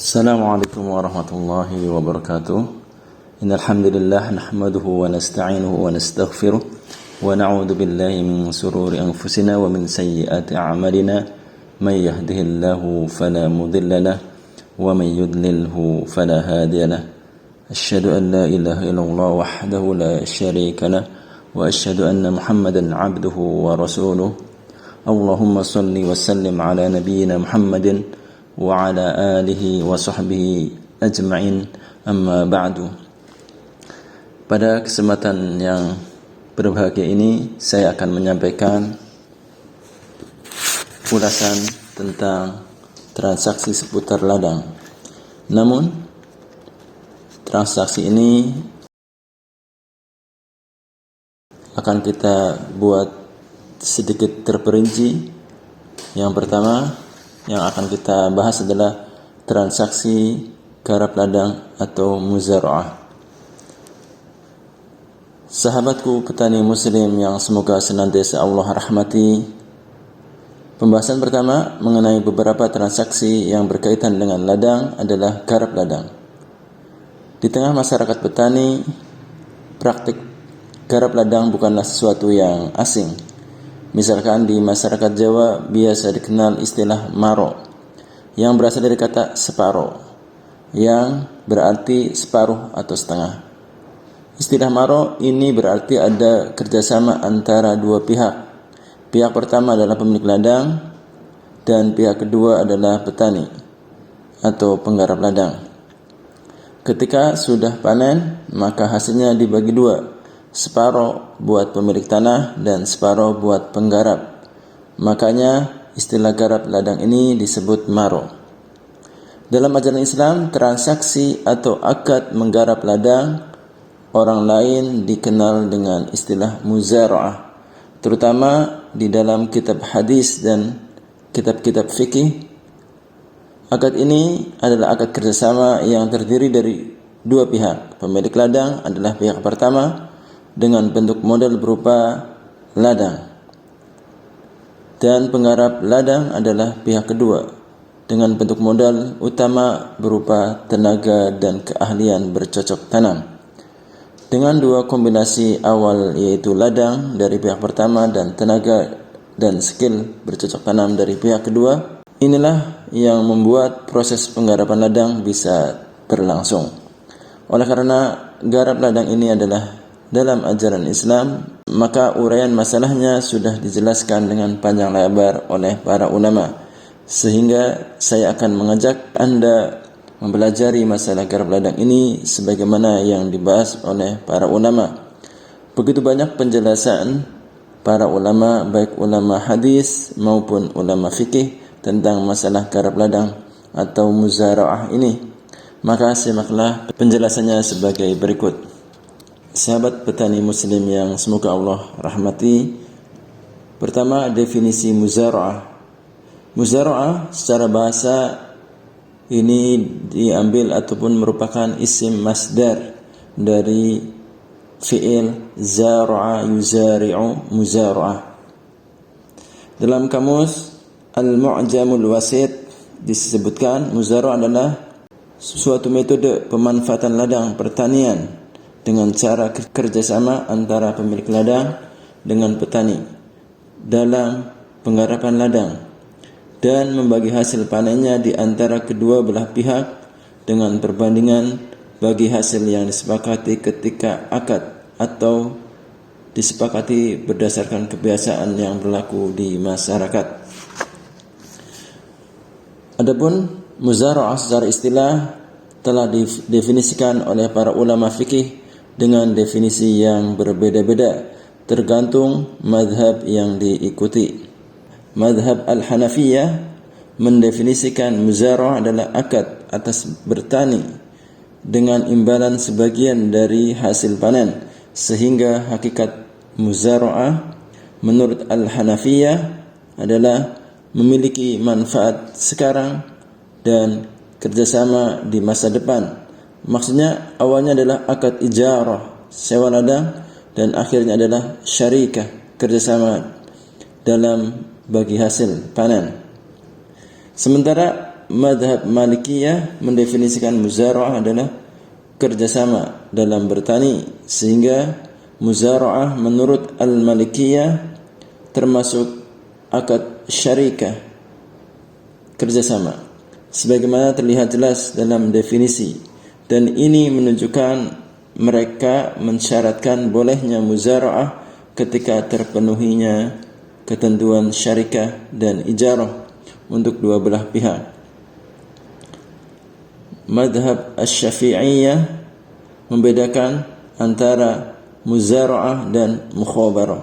السلام عليكم ورحمة الله وبركاته. إن الحمد لله نحمده ونستعينه ونستغفره ونعوذ بالله من شرور أنفسنا ومن سيئات أعمالنا. من يهده الله فلا مضل له ومن يضلله فلا هادي له. أشهد أن لا إله إلا الله وحده لا شريك له وأشهد أن محمدا عبده ورسوله. اللهم صل وسلم على نبينا محمد وعلى آله وصحبه أجمعين. Amma ba'du. Pada kesempatan yang berbahagia ini saya akan menyampaikan ulasan tentang transaksi seputar ladang. Namun transaksi ini akan kita buat sedikit terperinci. Yang pertama yang akan kita bahas adalah transaksi garap ladang atau muzara'ah. Sahabatku petani muslim yang semoga senantiasa Allah rahmati, pembahasan pertama mengenai beberapa transaksi yang berkaitan dengan ladang adalah garap ladang. Di tengah masyarakat petani, praktik garap ladang bukanlah sesuatu yang asing. Misalkan di masyarakat Jawa biasa dikenal istilah maro, yang berasal dari kata separo, yang berarti separuh atau setengah. Istilah maro ini berarti ada kerjasama antara dua pihak. Pihak pertama adalah pemilik ladang dan pihak kedua adalah petani atau penggarap ladang. Ketika sudah panen, maka hasilnya dibagi dua. Separuh buat pemilik tanah dan separuh buat penggarap. Makanya istilah garap ladang ini disebut maro. Dalam ajaran Islam, transaksi atau akad menggarap ladang orang lain dikenal dengan istilah muzara'ah, terutama di dalam kitab hadis dan kitab-kitab fikih. Akad ini adalah akad kerjasama yang terdiri dari dua pihak. Pemilik ladang adalah pihak pertama dengan bentuk modal berupa ladang, dan penggarap ladang adalah pihak kedua dengan bentuk modal utama berupa tenaga dan keahlian bercocok tanam. Dengan dua kombinasi awal, yaitu ladang dari pihak pertama dan tenaga dan skill bercocok tanam dari pihak kedua, inilah yang membuat proses penggarapan ladang bisa berlangsung. Oleh karena garap ladang ini adalah dalam ajaran Islam, maka uraian masalahnya sudah dijelaskan dengan panjang lebar oleh para ulama, sehingga saya akan mengajak Anda mempelajari masalah garap ladang ini sebagaimana yang dibahas oleh para ulama. Begitu banyak penjelasan para ulama, baik ulama hadis maupun ulama fikih, tentang masalah garap ladang atau muzara'ah ini. Maka simaklah penjelasannya sebagai berikut. Sahabat petani muslim yang semoga Allah rahmati, pertama definisi muzara'ah. Muzara'ah secara bahasa ini diambil ataupun merupakan isim masdar dari fi'il zara'a yuzari'u muzara'ah. Dalam kamus Al-Mu'jamul Wasit disebutkan muzara'ah adalah suatu metode pemanfaatan ladang pertanian dengan cara kerjasama antara pemilik ladang dengan petani dalam penggarapan ladang dan membagi hasil panennya di antara kedua belah pihak dengan perbandingan bagi hasil yang disepakati ketika akad atau disepakati berdasarkan kebiasaan yang berlaku di masyarakat. Adapun muzara'ah secara istilah telah didefinisikan oleh para ulama fikih dengan definisi yang berbeda-beda tergantung madhab yang diikuti. Madhab Al-Hanafiyah mendefinisikan muzara'ah adalah akad atas bertani dengan imbalan sebagian dari hasil panen, sehingga hakikat muzara'ah menurut Al-Hanafiyah adalah memiliki manfaat sekarang dan kerjasama di masa depan. Maksudnya awalnya adalah akad ijarah, sewa ladang, dan akhirnya adalah syarikah, kerjasama dalam bagi hasil panen. Sementara madhab Malikiyah mendefinisikan muzara'ah adalah kerjasama dalam bertani, sehingga muzara'ah menurut Al-Malikiyah termasuk akad syarikah, kerjasama, sebagaimana terlihat jelas dalam definisi, dan ini menunjukkan mereka mensyaratkan bolehnya muzara'ah ketika terpenuhinya ketentuan syarikah dan ijarah untuk dua belah pihak. Madhab Asy-Syafi'iyah membedakan antara muzara'ah dan mukhabarah.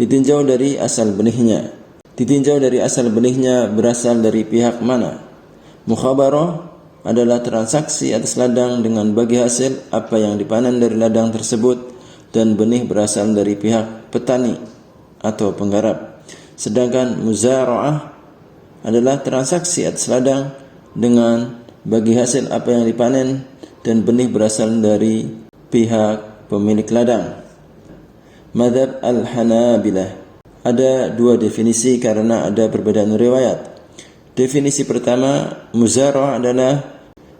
Ditinjau dari asal benihnya. Ditinjau dari asal benihnya berasal dari pihak mana. Mukhabarah adalah transaksi atas ladang dengan bagi hasil apa yang dipanen dari ladang tersebut, dan benih berasal dari pihak petani atau penggarap. Sedangkan muzara'ah adalah transaksi atas ladang dengan bagi hasil apa yang dipanen, dan benih berasal dari pihak pemilik ladang. Madhab Al-Hanabilah ada dua definisi karena ada perbedaan riwayat. Definisi pertama, muzara'ah adalah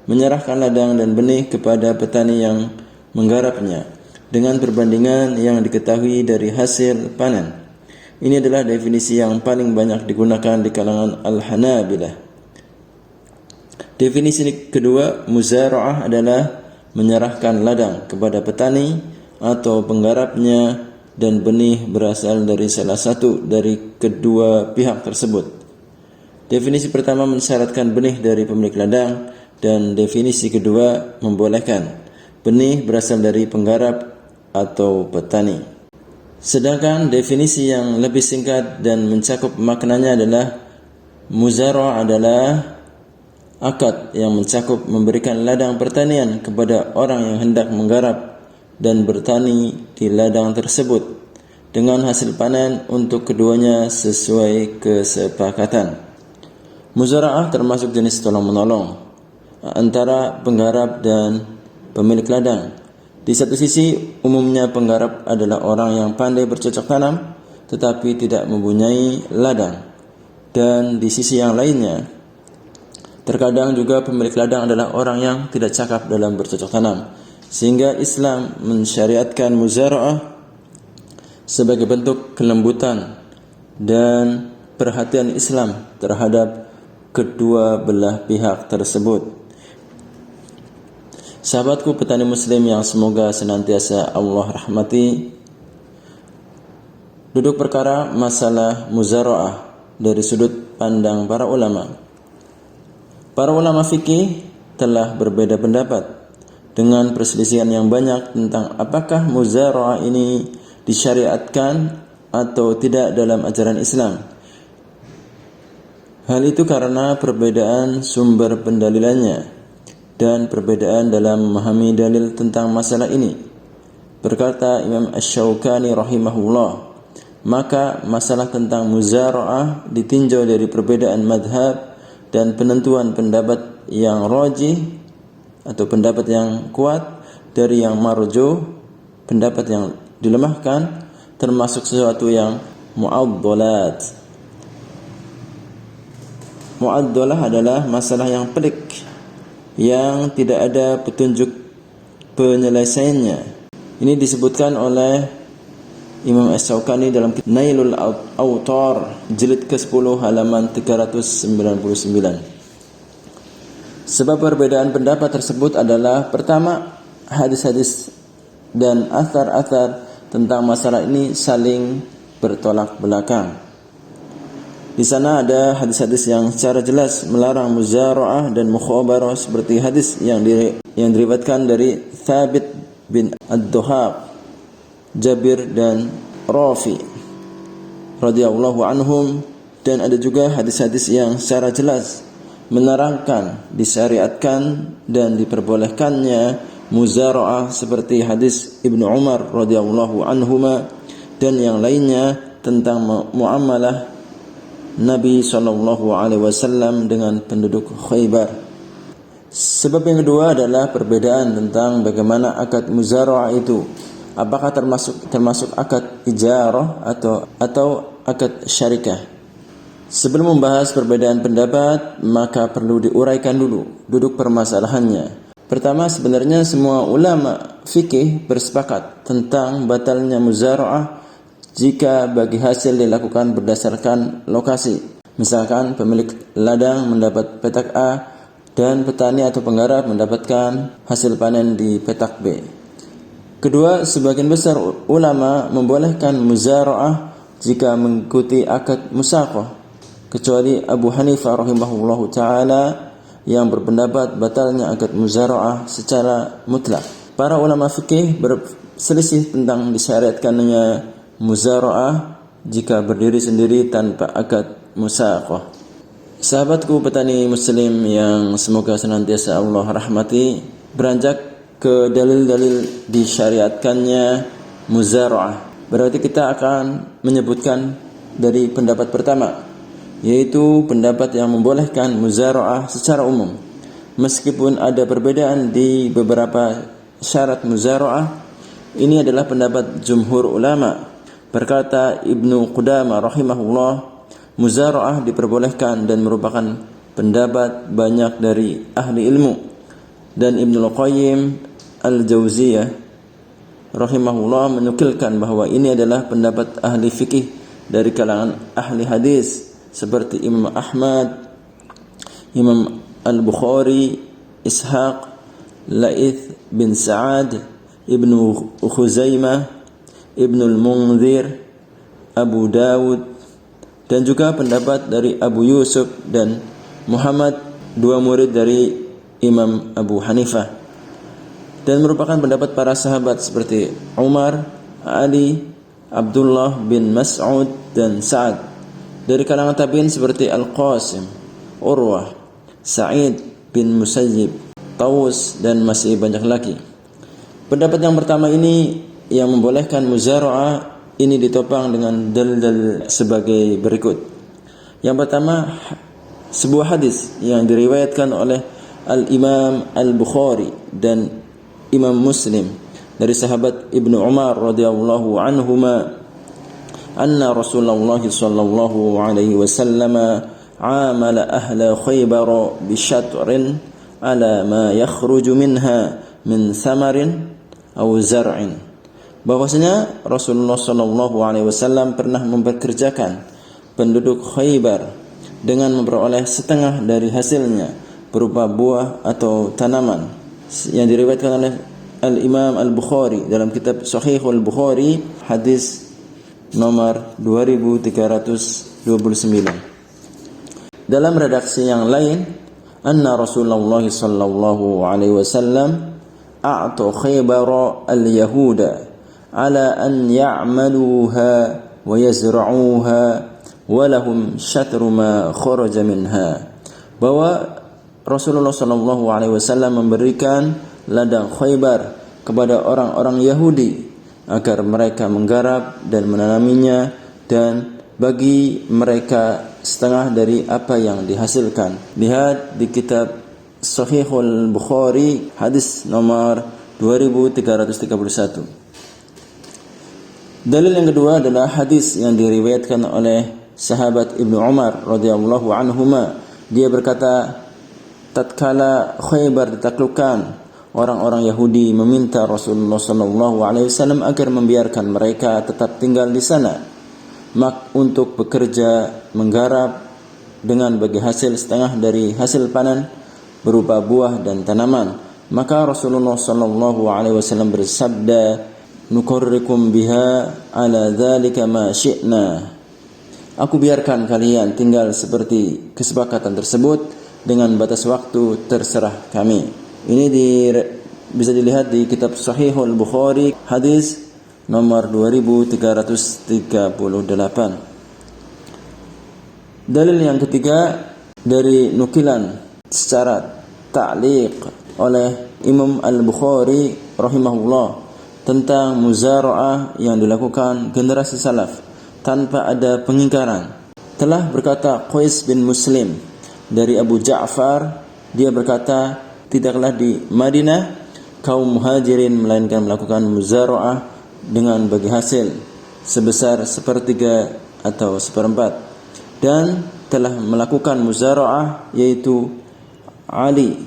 menyerahkan ladang dan benih kepada petani yang menggarapnya dengan perbandingan yang diketahui dari hasil panen. Ini adalah definisi yang paling banyak digunakan di kalangan Al-Hanabilah. Definisi kedua, muzara'ah adalah menyerahkan ladang kepada petani atau penggarapnya dan benih berasal dari salah satu dari kedua pihak tersebut. Definisi pertama mensyaratkan benih dari pemilik ladang, dan definisi kedua membolehkan benih berasal dari penggarap atau petani. Sedangkan definisi yang lebih singkat dan mencakup maknanya adalah muzara'ah adalah akad yang mencakup memberikan ladang pertanian kepada orang yang hendak menggarap dan bertani di ladang tersebut dengan hasil panen untuk keduanya sesuai kesepakatan. Muzara'ah termasuk jenis tolong-menolong antara penggarap dan pemilik ladang. Di satu sisi, umumnya penggarap adalah orang yang pandai bercocok tanam tetapi tidak mempunyai ladang. Dan di sisi yang lainnya, terkadang juga pemilik ladang adalah orang yang tidak cakap dalam bercocok tanam. Sehingga Islam mensyariatkan muzara'ah sebagai bentuk kelembutan dan perhatian Islam terhadap kedua belah pihak tersebut. Sahabatku petani muslim yang semoga senantiasa Allah rahmati, duduk perkara masalah muzara'ah dari sudut pandang para ulama. Para ulama fikih telah berbeda pendapat dengan perselisihan yang banyak tentang apakah muzara'ah ini disyariatkan atau tidak dalam ajaran Islam. Hal itu karena perbedaan sumber pendalilannya dan perbedaan dalam memahami dalil tentang masalah ini. Berkata Imam Asy-Syaukani rahimahullah, maka masalah tentang muzara'ah ditinjau dari perbedaan madhab dan penentuan pendapat yang rajih atau pendapat yang kuat dari yang marjuh, pendapat yang dilemahkan, termasuk sesuatu yang mu'addalat. Mu'addalah adalah masalah yang pelik, yang tidak ada petunjuk penyelesaiannya. Ini disebutkan oleh Imam Asy-Syaukani dalam Nailul Awtar jilid ke-10 halaman 399. Sebab perbedaan pendapat tersebut adalah pertama, hadis-hadis dan athar-athar tentang masalah ini saling bertolak belakang. Di sana ada hadis-hadis yang secara jelas melarang muzara'ah dan mukhabarah seperti hadis yang diriwayatkan dari Thabit bin Ad-Duhaq, Jabir dan Rafi radhiyallahu anhum, dan ada juga hadis-hadis yang secara jelas menerangkan, disyariatkan dan diperbolehkannya muzara'ah seperti hadis Ibnu Umar radhiyallahu anhuma dan yang lainnya tentang muamalah Nabi SAW dengan penduduk Khaybar. Sebab yang kedua adalah perbedaan tentang bagaimana akad muzara'ah itu. Apakah termasuk akad ijarah atau akad syarikah. Sebelum membahas perbedaan pendapat, maka perlu diuraikan dulu duduk permasalahannya. Pertama, sebenarnya semua ulama fikih bersepakat tentang batalnya muzara'ah jika bagi hasil dilakukan berdasarkan lokasi. Misalkan pemilik ladang mendapat petak A dan petani atau penggarap mendapatkan hasil panen di petak B. Kedua, sebagian besar ulama membolehkan muzara'ah jika mengikuti akad musaqah, kecuali Abu Hanifah rahimahullahu taala yang berpendapat batalnya akad muzara'ah secara mutlak. Para ulama fikih berselisih tentang disyariatkannya muzara'ah jika berdiri sendiri tanpa akad musaqah. Sahabatku petani muslim yang semoga senantiasa Allah rahmati, beranjak ke dalil-dalil disyariatkannya muzara'ah. Berarti kita akan menyebutkan dari pendapat pertama, yaitu pendapat yang membolehkan muzara'ah secara umum. Meskipun ada perbedaan di beberapa syarat muzara'ah, ini adalah pendapat jumhur ulama. Berkata Ibnu Qudamah rahimahullah, muzara'ah diperbolehkan dan merupakan pendapat banyak dari ahli ilmu. Dan Ibnu Qayyim al-Jauziyah rahimahullah menukilkan bahwa ini adalah pendapat ahli fikih dari kalangan ahli hadis seperti Imam Ahmad, Imam Al-Bukhari, Ishaq, Laith bin Sa'ad, Ibnu Khuzaimah, Ibnu Al-Munzir, Abu Dawud, dan juga pendapat dari Abu Yusuf dan Muhammad, dua murid dari Imam Abu Hanifah. Dan merupakan pendapat para sahabat seperti Umar, Ali, Abdullah bin Mas'ud, dan Sa'ad. Dari kalangan tabi'in seperti Al-Qasim, Urwah, Sa'id bin Musayyib, Tawus, dan masih banyak lagi. Pendapat yang pertama ini yang membolehkan muzara'ah ini ditopang dengan dalil-dalil sebagai berikut. Yang pertama, sebuah hadis yang diriwayatkan oleh Al-Imam Al-Bukhari dan Imam Muslim dari sahabat Ibnu Umar radhiyallahu anhuma, anna Rasulullah sallallahu alaihi wasallam amala ahla Khaybar bi syatrin ala ma yakhruju minha min thamarin aw zar'in. Bahwasanya Rasulullah sallallahu alaihi wasallam pernah mempekerjakan penduduk Khaybar dengan memperoleh setengah dari hasilnya berupa buah atau tanaman, yang diriwayatkan oleh Al-Imam Al-Bukhari dalam kitab Sahihul Bukhari hadis nomor 2329. Dalam redaksi yang lain, anna Rasulullah sallallahu alaihi wasallam a'ta Khaybar al-yahuda ala an ya'maluha wa yazra'uha wa lahum syatru ma kharaja minha. Bahwa Rasulullah sallallahu alaihi wasallam memberikan ladang Khaybar kepada orang-orang Yahudi agar mereka menggarap dan menanaminya, dan bagi mereka setengah dari apa yang dihasilkan. Lihat di kitab Sahihul Bukhari hadis nomor 2331. Dalil yang kedua adalah hadis yang diriwayatkan oleh sahabat Ibnu Umar radhiyallahu anhuma. Dia berkata, tatkala Khaybar ditaklukkan, orang-orang Yahudi meminta Rasulullah sallallahu alaihi wasallam agar membiarkan mereka tetap tinggal di sana untuk bekerja menggarap dengan bagi hasil setengah dari hasil panen berupa buah dan tanaman. Maka Rasulullah sallallahu alaihi wasallam bersabda, nuqarrikum biha ala dzalika ma syi'na. Aku biarkan kalian tinggal seperti kesepakatan tersebut dengan batas waktu terserah kami. Ini bisa dilihat di kitab Sahihul Bukhari hadis nomor 2338. Dalil yang ketiga dari nukilan secara ta'liq oleh Imam Al-Bukhari rahimahullah tentang muzara'ah yang dilakukan generasi salaf tanpa ada pengingkaran. Telah berkata Qais bin Muslim dari Abu Ja'far, dia berkata, tidaklah di Madinah kaum muhajirin melainkan melakukan muzara'ah dengan bagi hasil sebesar sepertiga atau seperempat, dan telah melakukan muzara'ah, yaitu Ali,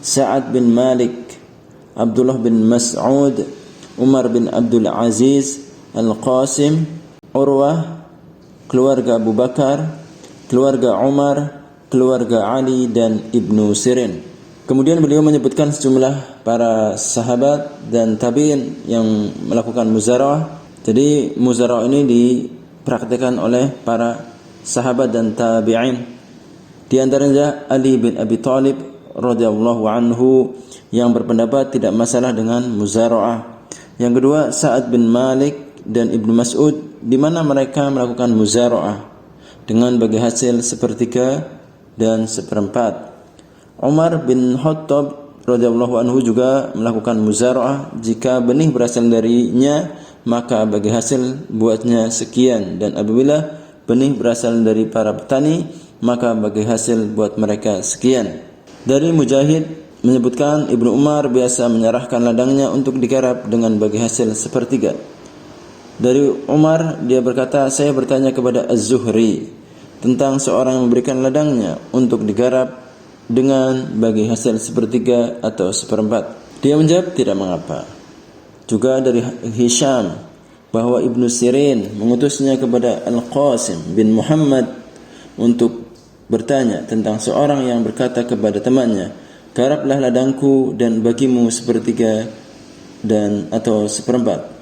Sa'ad bin Malik, Abdullah bin Mas'ud, Umar bin Abdul Aziz, Al-Qasim, Urwah, keluarga Abu Bakar, keluarga Umar, keluarga Ali, dan Ibnu Sirin. Kemudian beliau menyebutkan sejumlah para sahabat dan tabi'in yang melakukan muzara'ah. Jadi muzara'ah ini dipraktikkan oleh para sahabat dan tabi'in. Di antaranya Ali bin Abi Thalib radhiyallahu anhu yang berpendapat tidak masalah dengan muzara'ah. Yang kedua Sa'ad bin Malik dan Ibnu Mas'ud, di mana mereka melakukan muzara'ah dengan bagi hasil sepertiga dan seperempat. Umar bin Khattab radhiyallahu anhu juga melakukan muzara'ah. Jika benih berasal darinya, maka bagi hasil buatnya sekian, dan apabila benih berasal dari para petani, maka bagi hasil buat mereka sekian. Dari Mujahid menyebutkan Ibnu Umar biasa menyerahkan ladangnya untuk digarap dengan bagi hasil sepertiga. Dari Umar, dia berkata, saya bertanya kepada Az-Zuhri tentang seorang yang memberikan ladangnya untuk digarap dengan bagi hasil sepertiga atau seperempat. Dia menjawab tidak mengapa. Juga dari Hisham bahwa Ibnu Sirin mengutusnya kepada Al-Qasim bin Muhammad untuk bertanya tentang seorang yang berkata kepada temannya, garaplah ladangku dan bagimu sepertiga dan atau seperempat.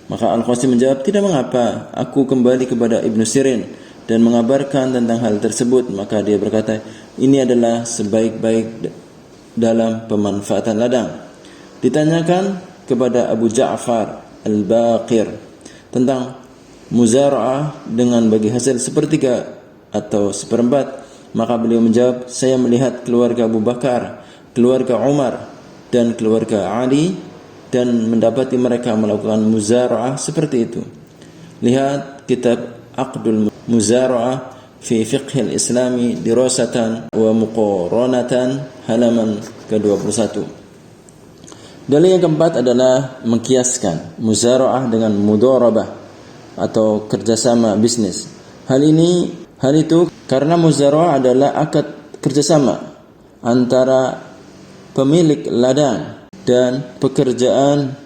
Maka Al-Qasim menjawab, tidak mengapa, aku kembali kepada Ibnu Sirin dan mengabarkan tentang hal tersebut. Maka dia berkata, ini adalah sebaik-baik dalam pemanfaatan ladang. Ditanyakan kepada Abu Ja'far Al-Baqir tentang muzara'ah dengan bagi hasil sepertiga atau seperempat, maka beliau menjawab, saya melihat keluarga Abu Bakar, keluarga Umar, dan keluarga Ali, dan mendapati mereka melakukan muzara'ah seperti itu. Lihat kitab Aqdul Muzara'ah fi Fiqhil Islami Dirasatan wa Muqaranatan halaman ke-21. Dalil yang keempat adalah mengkiaskan muzara'ah dengan mudharabah atau kerjasama bisnis. Hal itu karena muzara'ah adalah akad kerjasama antara pemilik ladang dan pekerjaan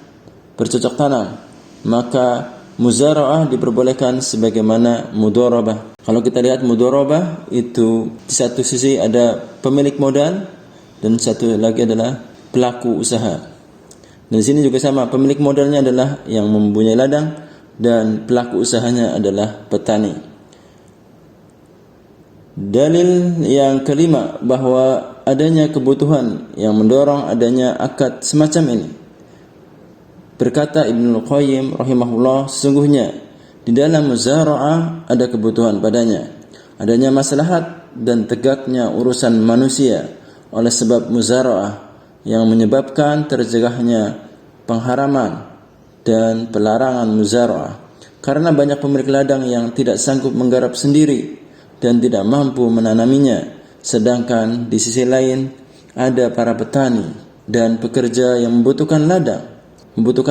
bercocok tanam, maka muzara'ah diperbolehkan sebagaimana mudharabah. Kalau kita lihat mudharabah itu di satu sisi ada pemilik modal dan satu lagi adalah pelaku usaha. Dan di sini juga sama, pemilik modalnya adalah yang mempunyai ladang dan pelaku usahanya adalah petani. Dalil yang kelima bahwa adanya kebutuhan yang mendorong adanya akad semacam ini. Berkata Ibnu Qayyim rahimahullah, sesungguhnya di dalam muzara'ah ada kebutuhan padanya, adanya maslahat dan tegaknya urusan manusia oleh sebab muzara'ah yang menyebabkan tercegahnya pengharaman dan pelarangan muzara'ah. Karena banyak pemilik ladang yang tidak sanggup menggarap sendiri dan tidak mampu menanaminya, sedangkan di sisi lain ada para petani dan pekerja yang membutuhkan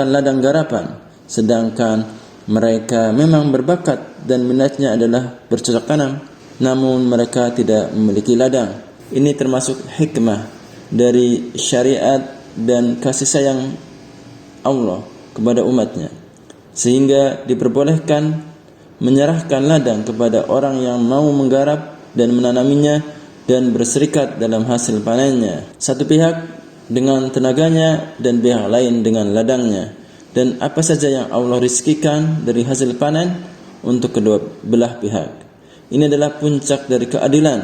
ladang garapan, sedangkan mereka memang berbakat dan minatnya adalah bercocok tanam, namun mereka tidak memiliki ladang. Ini termasuk hikmah dari syariat dan kasih sayang Allah kepada umatnya, sehingga diperbolehkan menyerahkan ladang kepada orang yang mau menggarap dan menanaminya dan berserikat dalam hasil panennya. Satu pihak dengan tenaganya dan pihak lain dengan ladangnya, dan apa saja yang Allah rizkikan dari hasil panen untuk kedua belah pihak. Ini adalah puncak dari keadilan,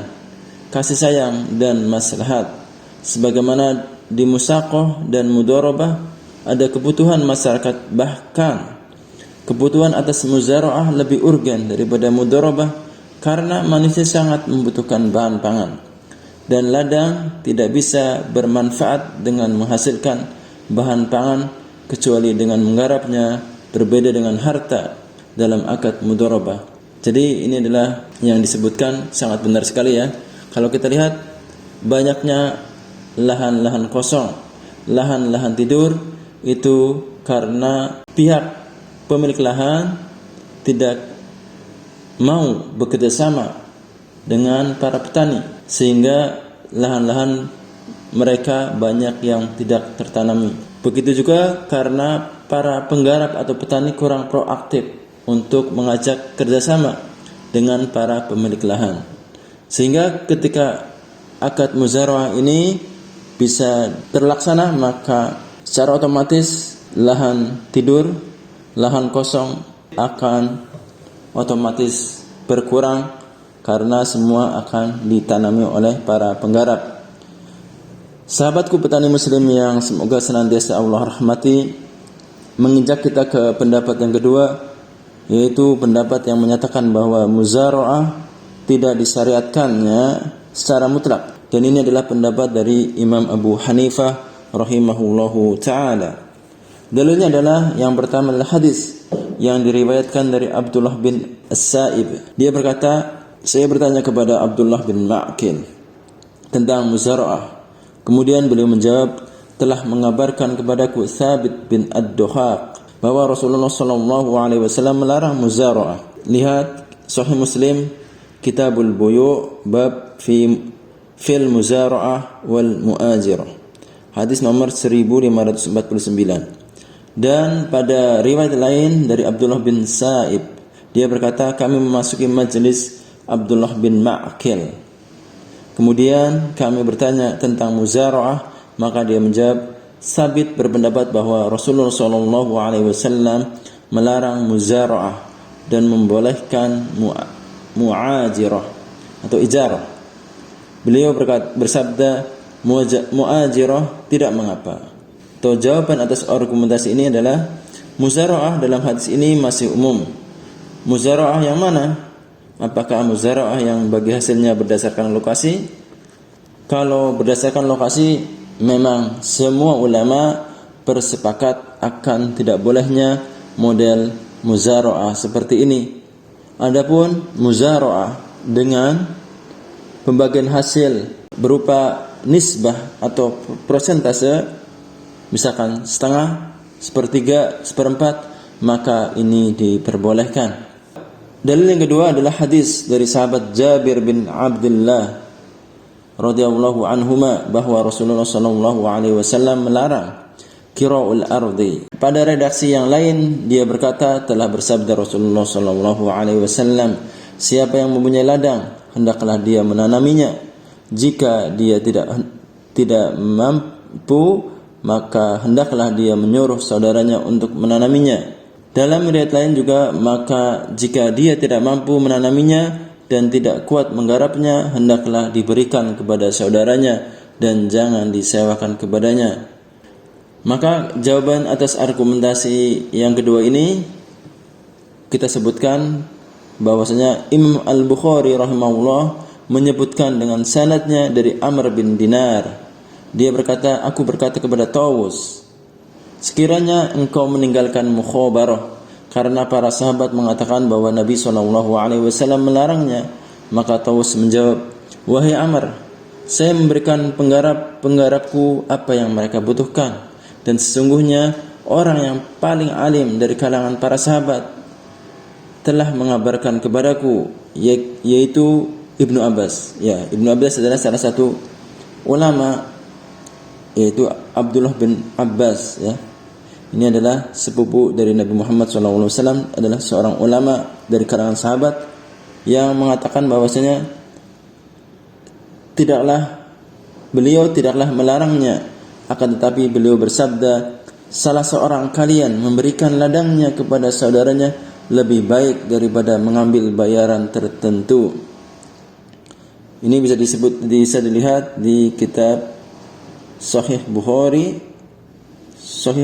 kasih sayang dan maslahat. Sebagaimana di musaqah dan mudharabah ada kebutuhan masyarakat, bahkan kebutuhan atas muzara'ah lebih urgen daripada mudharabah karena manusia sangat membutuhkan bahan pangan. Dan ladang tidak bisa bermanfaat dengan menghasilkan bahan pangan kecuali dengan menggarapnya, berbeda dengan harta dalam akad mudharabah. Jadi ini adalah yang disebutkan sangat benar sekali ya. Kalau kita lihat banyaknya lahan-lahan kosong, lahan-lahan tidur, itu karena pihak pemilik lahan tidak mau bekerja sama dengan para petani, sehingga lahan-lahan mereka banyak yang tidak tertanami. Begitu juga karena para penggarap atau petani kurang proaktif untuk mengajak kerjasama dengan para pemilik lahan, sehingga ketika akad muzaraah ini bisa terlaksana, maka secara otomatis lahan tidur, lahan kosong akan otomatis berkurang karena semua akan ditanami oleh para penggarap. Sahabatku petani muslim yang semoga senantiasa Allah rahmati, menginjak kita ke pendapat yang kedua, yaitu pendapat yang menyatakan bahwa muzaraah tidak disyariatkannya secara mutlak. Dan ini adalah pendapat dari Imam Abu Hanifah rahimahullahu ta'ala. Dalilnya adalah yang pertama adalah hadis yang diriwayatkan dari Abdullah bin As-Sa'ib. Dia berkata, saya bertanya kepada Abdullah bin Ma'kil tentang muzaraah. Kemudian beliau menjawab, telah mengabarkan kepadaku Thabit bin Ad-Duhaq bahwa Rasulullah SAW melarang muzaraah. Lihat Sahih Muslim, Kitabul Buyu' bab fil muzaraah wal mu'ajirah. Hadis nomor 1549. Dan pada riwayat lain dari Abdullah bin Sa'ib, dia berkata, kami memasuki majelis Abdullah bin Ma'kil. Kemudian kami bertanya tentang muzaraah, maka dia menjawab, Sabit berpendapat bahwa Rasulullah SAW melarang muzaraah dan membolehkan mu'ajirah atau ijarah. Beliau bersabda, mu'ajirah tidak mengapa. Atau jawaban atas argumentasi ini adalah muzaraah dalam hadis ini masih umum. Muzaraah yang mana? Apakah muzaraah yang bagi hasilnya berdasarkan lokasi? Kalau berdasarkan lokasi, memang semua ulama bersepakat akan tidak bolehnya model muzaraah seperti ini. Adapun muzaraah dengan pembagian hasil berupa nisbah atau persentase, misalkan setengah, sepertiga, seperempat, maka ini diperbolehkan. Dalil yang kedua adalah hadis dari sahabat Jabir bin Abdullah radhiyallahu anhuma bahwa Rasulullah SAW melarang qira'ul ardi. Pada redaksi yang lain dia berkata, telah bersabda Rasulullah SAW, siapa yang mempunyai ladang hendaklah dia menanaminya. Jika dia tidak mampu, maka hendaklah dia menyuruh saudaranya untuk menanaminya. Dalam riwayat lain juga, maka jika dia tidak mampu menanaminya dan tidak kuat menggarapnya, hendaklah diberikan kepada saudaranya dan jangan disewakan kepadanya. Maka jawaban atas argumentasi yang kedua ini kita sebutkan bahwasanya Imam Al-Bukhari rahimahullah menyebutkan dengan sanadnya dari Amr bin Dinar. Dia berkata, aku berkata kepada Tawus, sekiranya engkau meninggalkan mukhabarah karena para sahabat mengatakan bahwa Nabi SAW melarangnya, maka Tawus menjawab, wahai Amr, saya memberikan penggarapku apa yang mereka butuhkan, dan sesungguhnya orang yang paling alim dari kalangan para sahabat telah mengabarkan kepadaku, yaitu Ibnu Abbas. Ya, Ibnu Abbas adalah salah satu ulama, yaitu Abdullah bin Abbas. Ya, ini adalah sepupu dari Nabi Muhammad SAW, adalah seorang ulama dari kalangan sahabat yang mengatakan bahwasanya beliau tidaklah melarangnya, akan tetapi beliau bersabda, salah seorang kalian memberikan ladangnya kepada saudaranya lebih baik daripada mengambil bayaran tertentu. Ini bisa dilihat di kitab Sahih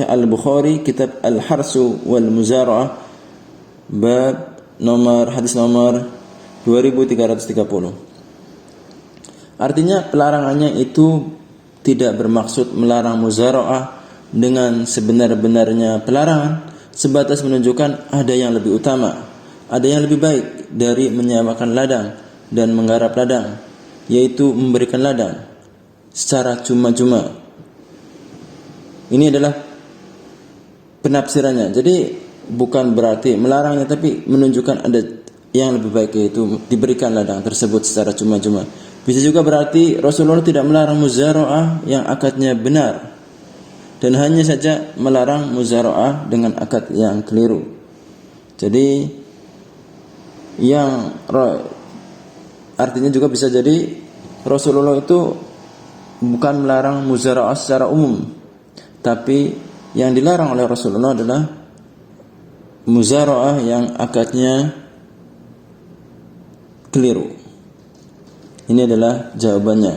Al-Bukhari, kitab Al-Harsu wal Muzara'ah, bab hadis nomor 2330. Artinya pelarangannya itu tidak bermaksud melarang muzara'ah dengan sebenar-benarnya pelarangan, sebatas menunjukkan ada yang lebih utama, ada yang lebih baik dari menyewakan ladang dan menggarap ladang, yaitu memberikan ladang secara cuma-cuma. Ini adalah penafsirannya. Jadi bukan berarti melarangnya, tapi menunjukkan yang lebih baik yaitu diberikan ladang tersebut secara cuma-cuma. Bisa juga berarti Rasulullah tidak melarang muzara'ah yang akadnya benar, dan hanya saja melarang muzara'ah dengan akad yang keliru. Jadi yang artinya juga bisa jadi Rasulullah itu bukan melarang muzara'ah secara umum, tapi yang dilarang oleh Rasulullah adalah muzara'ah yang akadnya keliru. Ini adalah jawabannya.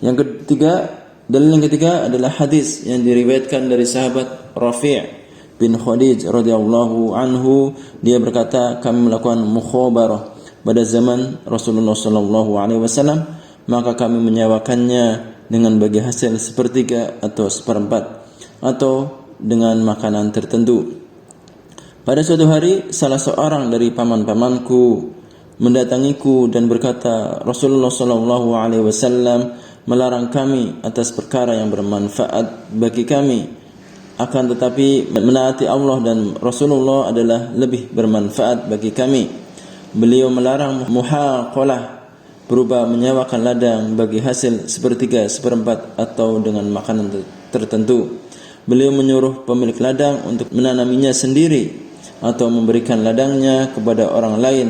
Yang ketiga, dalil yang ketiga adalah hadis yang diriwayatkan dari sahabat Rafi' bin Khadij radhiyallahu anhu. Dia berkata, kami melakukan mukhabarah pada zaman Rasulullah sallallahu alaihi wasallam, maka kami menyewakannya dengan bagi hasil sepertiga atau seperempat atau dengan makanan tertentu. Pada suatu hari salah seorang dari paman-pamanku mendatangiku dan berkata, Rasulullah sallallahu alaihi wasallam melarang kami atas perkara yang bermanfaat bagi kami, akan tetapi menaati Allah dan Rasulullah adalah lebih bermanfaat bagi kami. Beliau melarang muhaqalah, berupa menyewakan ladang bagi hasil sepertiga, seperempat atau dengan makanan tertentu. Beliau menyuruh pemilik ladang untuk menanaminya sendiri atau memberikan ladangnya kepada orang lain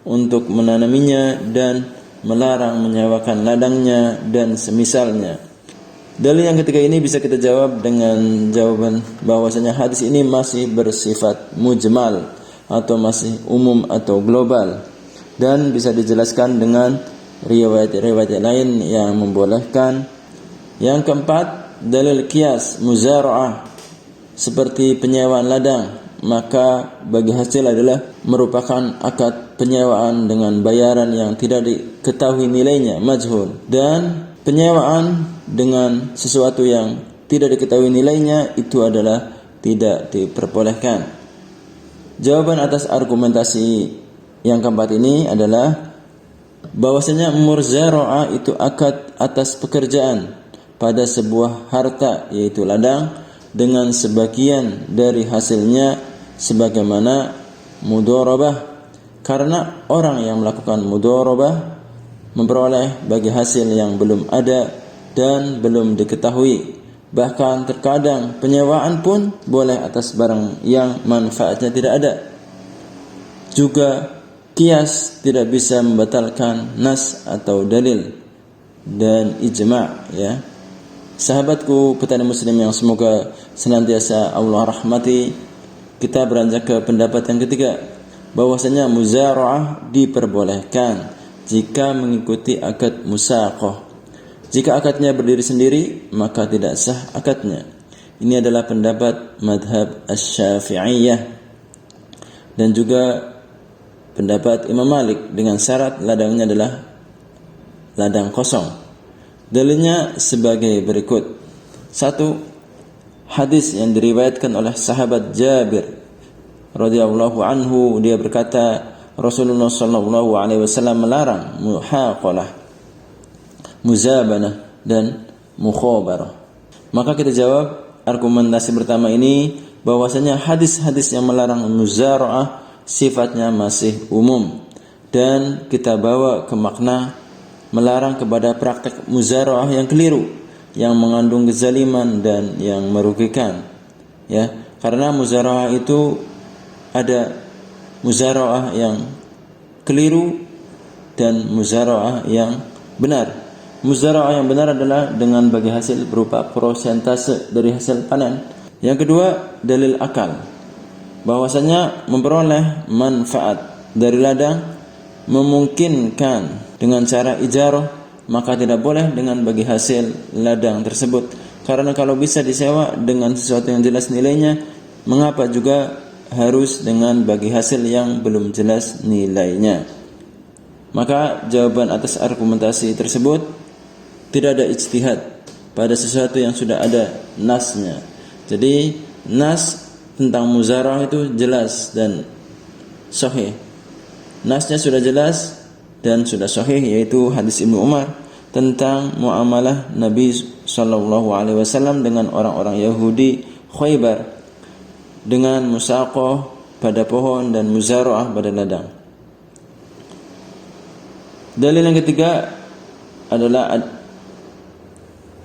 untuk menanaminya, dan melarang menyewakan ladangnya dan semisalnya. Dalil yang ketiga ini bisa kita jawab dengan jawaban bahwasanya hadis ini masih bersifat mujmal atau masih umum atau global, dan bisa dijelaskan dengan riwayat-riwayat lain yang membolehkan. Yang keempat, dalil qiyas muzara'ah seperti penyewaan ladang, maka bagi hasil adalah merupakan akad penyewaan dengan bayaran yang tidak diketahui nilainya, majhul, dan penyewaan dengan sesuatu yang tidak diketahui nilainya itu adalah tidak diperbolehkan. Jawaban atas argumentasi yang keempat ini adalah bahwasanya muzara'ah itu akad atas pekerjaan pada sebuah harta yaitu ladang dengan sebagian dari hasilnya sebagaimana mudharabah, karena orang yang melakukan mudharabah memperoleh bagi hasil yang belum ada dan belum diketahui. Bahkan terkadang penyewaan pun boleh atas barang yang manfaatnya tidak ada. Juga qiyas tidak bisa membatalkan nas atau dalil dan ijma', ya. Sahabatku petani muslim yang semoga senantiasa Allah rahmati, kita beranjak ke pendapat yang ketiga, bahwasanya muzara'ah diperbolehkan jika mengikuti akad musaqah. Jika akadnya berdiri sendiri, maka tidak sah akadnya. Ini adalah pendapat madhab Asy-Syafi'iyah dan juga pendapat Imam Malik, dengan syarat ladangnya adalah ladang kosong. Dalilnya sebagai berikut. 1. Hadis yang diriwayatkan oleh sahabat Jabir radhiyallahu anhu, dia berkata, Rasulullah sallallahu alaihi wasallam melarang muhaqalah, muzabanah dan mukhabarah. Maka kita jawab argumentasi pertama ini bahwasanya hadis-hadis yang melarang muzara'ah sifatnya masih umum, dan kita bawa ke makna melarang kepada praktek muzara'ah yang keliru, yang mengandung kezaliman dan yang merugikan, ya. Karena muzara'ah itu ada muzara'ah yang keliru dan muzara'ah yang benar. Muzara'ah yang benar adalah dengan bagi hasil berupa persentase dari hasil panen. Yang kedua, dalil akal, bahwasanya memperoleh manfaat dari ladang memungkinkan dengan cara ijarah, maka tidak boleh dengan bagi hasil ladang tersebut. Karena kalau bisa disewa dengan sesuatu yang jelas nilainya, mengapa juga harus dengan bagi hasil yang belum jelas nilainya? Maka jawaban atas argumentasi tersebut, tidak ada ijtihad pada sesuatu yang sudah ada nasnya. Jadi nas tentang muzara'ah itu jelas dan sahih. Nasnya sudah jelas dan sudah sahih, yaitu hadis Ibnu Umar tentang muamalah Nabi sallallahu alaihi wasallam dengan orang-orang Yahudi Khaybar dengan musaqah pada pohon dan muzara'ah pada ladang. Dalil yang ketiga adalah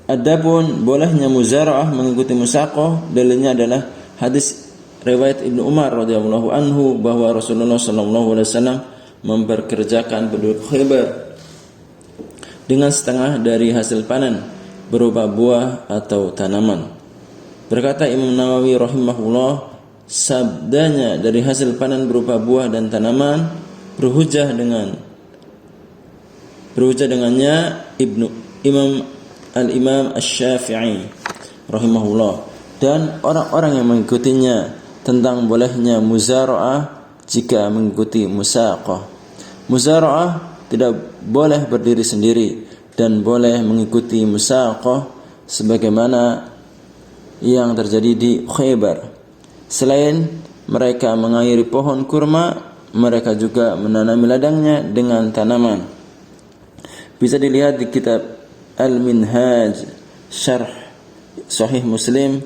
adapun bolehnya muzara'ah mengikuti musaqah, dalilnya adalah hadis riwayat Ibnu Umar radhiyallahu anhu bahwa Rasulullah sallallahu alaihi wasallam memperkerjakan penduduk Khaybar dengan setengah dari hasil panen berupa buah atau tanaman. Berkata Imam Nawawi rahimahullah, sabdanya dari hasil panen berupa buah dan tanaman berhujjah dengannya Imam Asy-Syafi'i rahimahullah dan orang-orang yang mengikutinya tentang bolehnya muzara'ah jika mengikuti musaqah. Muzara'ah tidak boleh berdiri sendiri dan boleh mengikuti musaqah sebagaimana yang terjadi di Khaybar. Selain mereka mengairi pohon kurma, mereka juga menanami ladangnya dengan tanaman. Bisa dilihat di kitab Al-Minhaj Syarh Sahih Muslim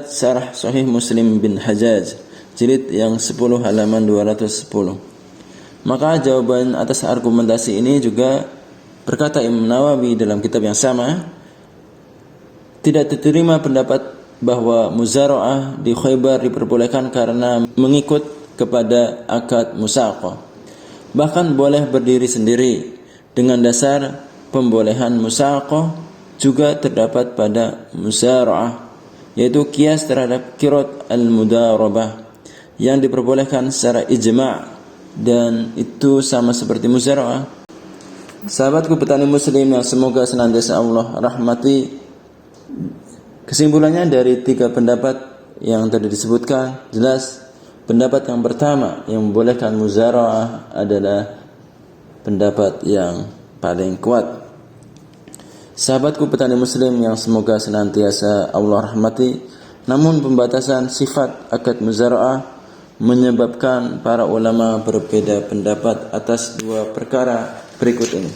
Syarah Sahih Muslim bin Hajjaj jilid yang 10 halaman 210. Maka jawaban atas argumentasi ini juga berkata Imam Nawawi dalam kitab yang sama, tidak diterima pendapat bahwa muzara'ah di Khaybar diperbolehkan karena mengikut kepada akad musaqah. Bahkan boleh berdiri sendiri dengan dasar pembolehan musaqah juga terdapat pada muzara'ah, yaitu kias terhadap qirat al-mudarabah yang diperbolehkan secara ijma', dan itu sama seperti muzara'ah. Sahabatku petani muslim yang semoga senantiasa Allah rahmati, kesimpulannya dari 3 pendapat yang tadi disebutkan, jelas pendapat yang pertama yang membolehkan muzara'ah adalah pendapat yang paling kuat. Sahabatku petani muslim yang semoga senantiasa Allah rahmati, namun pembatasan sifat akad muzara'ah menyebabkan para ulama berbeda pendapat atas 2 perkara berikut ini.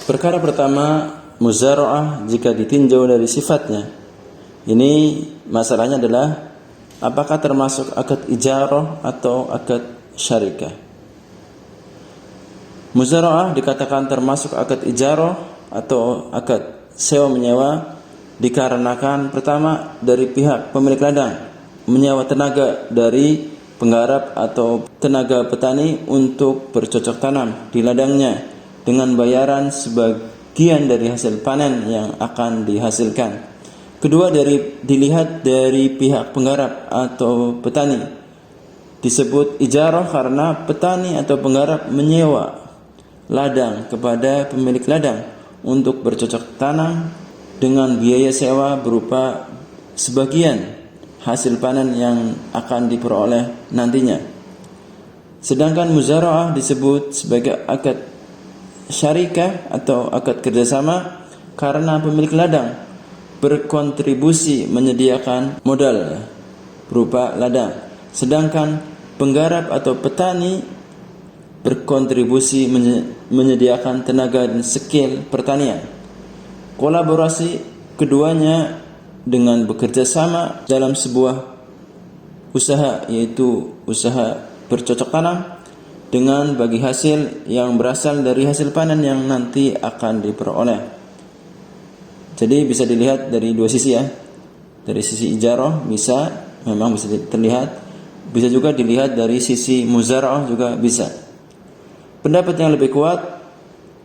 Perkara pertama, muzara'ah jika ditinjau dari sifatnya. Ini masalahnya adalah apakah termasuk akad ijarah atau akad syarikah. Muzara'ah dikatakan termasuk akad ijarah atau akad sewa menyewa dikarenakan pertama dari pihak pemilik ladang menyewa tenaga dari penggarap atau tenaga petani untuk bercocok tanam di ladangnya dengan bayaran sebagian dari hasil panen yang akan dihasilkan. Kedua, dilihat dari pihak penggarap atau petani. Disebut ijarah karena petani atau penggarap menyewa ladang kepada pemilik ladang untuk bercocok tanam dengan biaya sewa berupa sebagian hasil panen yang akan diperoleh nantinya. Sedangkan muzara'ah disebut sebagai akad syarikah atau akad kerjasama karena pemilik ladang berkontribusi menyediakan modal berupa ladang, sedangkan penggarap atau petani berkontribusi menyediakan tenaga dan skill pertanian. Kolaborasi keduanya dengan bekerja sama dalam sebuah usaha, yaitu usaha bercocok tanam, dengan bagi hasil yang berasal dari hasil panen yang nanti akan diperoleh. Jadi bisa dilihat dari 2 sisi ya. Dari sisi ijarah memang bisa terlihat, bisa juga dilihat dari sisi muzara'ah juga bisa. Pendapat yang lebih kuat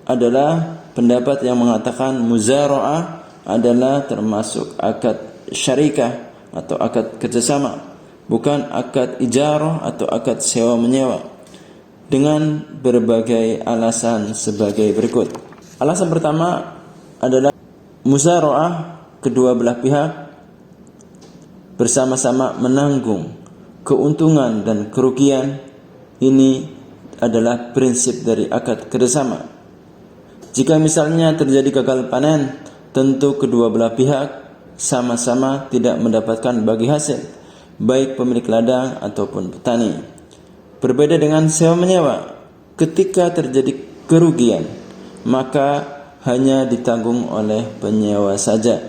adalah pendapat yang mengatakan muzara'ah adalah termasuk akad syarikah atau akad kerjasama, bukan akad ijarah atau akad sewa menyewa, dengan berbagai alasan sebagai berikut. Alasan pertama adalah muzara'ah kedua belah pihak bersama-sama menanggung keuntungan dan kerugian. Ini adalah prinsip dari akad kerjasama. Jika misalnya terjadi gagal panen, tentu kedua belah pihak sama-sama tidak mendapatkan bagi hasil, baik pemilik ladang ataupun petani. Berbeda dengan sewa menyewa, ketika terjadi kerugian, maka hanya ditanggung oleh penyewa saja.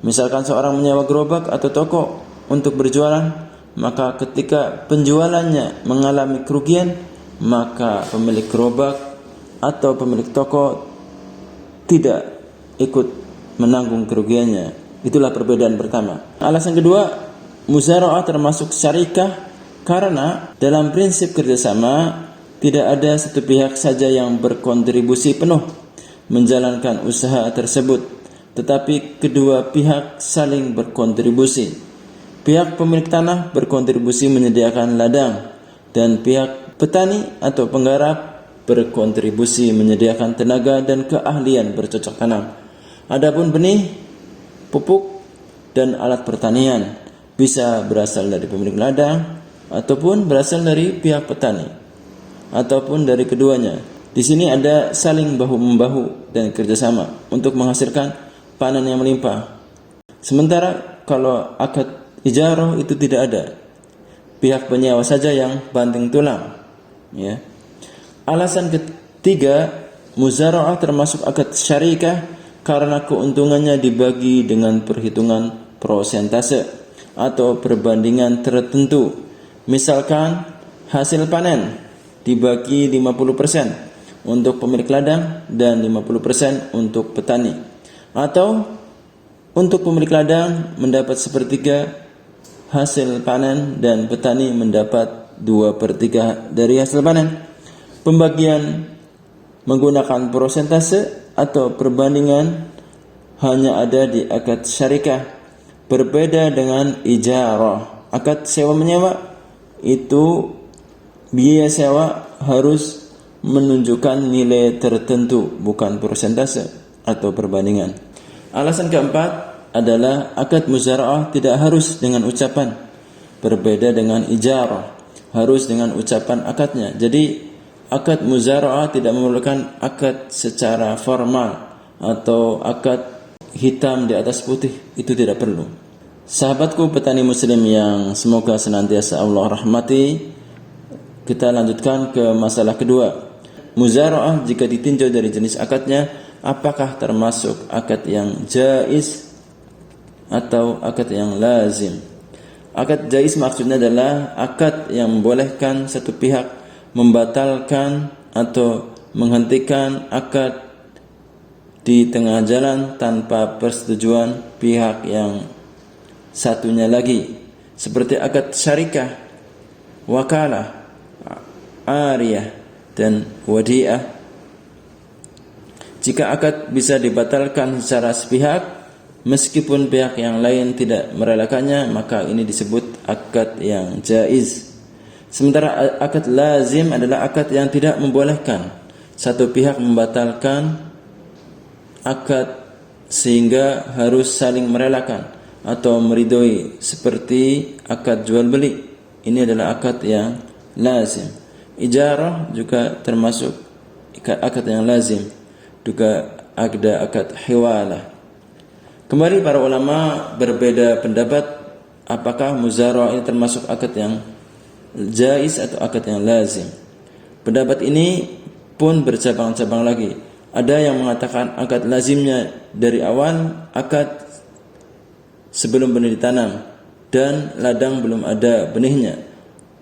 Misalkan seorang menyewa gerobak atau toko untuk berjualan, maka ketika penjualannya mengalami kerugian, maka pemilik gerobak atau pemilik toko tidak ikut menanggung kerugiannya. Itulah perbedaan pertama. Alasan kedua, muzara'ah termasuk syarikah karena dalam prinsip kerjasama tidak ada satu pihak saja yang berkontribusi penuh menjalankan usaha tersebut, tetapi kedua pihak saling berkontribusi. Pihak pemilik tanah berkontribusi menyediakan ladang, dan pihak petani atau penggarap berkontribusi menyediakan tenaga dan keahlian bercocok tanam. Adapun benih, pupuk, dan alat pertanian bisa berasal dari pemilik ladang ataupun berasal dari pihak petani ataupun dari keduanya. Di sini ada saling bahu-membahu dan kerjasama untuk menghasilkan panen yang melimpah. Sementara kalau akad ijarah itu tidak ada, pihak penyewa saja yang banting tulang. Ya. Alasan ketiga, muzara'ah termasuk akad syarikah karena keuntungannya dibagi dengan perhitungan prosentase atau perbandingan tertentu. Misalkan hasil panen dibagi 50% untuk pemilik ladang dan 50% untuk petani. Atau untuk pemilik ladang mendapat sepertiga hasil panen dan petani mendapat 2/3 dari hasil panen. Pembagian menggunakan prosentase atau perbandingan hanya ada di akad syarikah. Berbeda dengan ijarah. Akad sewa menyewa itu biaya sewa harus menunjukkan nilai tertentu, bukan persentase atau perbandingan. Alasan keempat adalah akad muzara'ah tidak harus dengan ucapan. Berbeda dengan ijarah, harus dengan ucapan akadnya. Jadi akad muzara'ah tidak memerlukan akad secara formal atau akad hitam di atas putih, itu tidak perlu. Sahabatku petani muslim yang semoga senantiasa Allah rahmati, kita lanjutkan ke masalah kedua. Muzara'ah jika ditinjau dari jenis akadnya, apakah termasuk akad yang jaiz atau akad yang lazim? Akad jaiz maksudnya adalah akad yang membolehkan satu pihak membatalkan atau menghentikan akad di tengah jalan tanpa persetujuan pihak yang satunya lagi, seperti akad syarikah, wakalah, ariyah, dan wadi'ah. Jika akad bisa dibatalkan secara sepihak meskipun pihak yang lain tidak merelakannya, maka ini disebut akad yang jaiz. Sementara akad lazim adalah akad yang tidak membolehkan satu pihak membatalkan akad sehingga harus saling merelakan atau meridhoi, seperti akad jual beli. Ini adalah akad yang lazim. Ijarah juga termasuk akad yang lazim. Juga ada akad hiwalah. Kembali para ulama berbeda pendapat apakah muzara'ah ini termasuk akad yang jaiz atau akad yang lazim. Pendapat ini pun bercabang-cabang lagi. Ada yang mengatakan akad lazimnya dari awal akad sebelum benih ditanam dan ladang belum ada benihnya,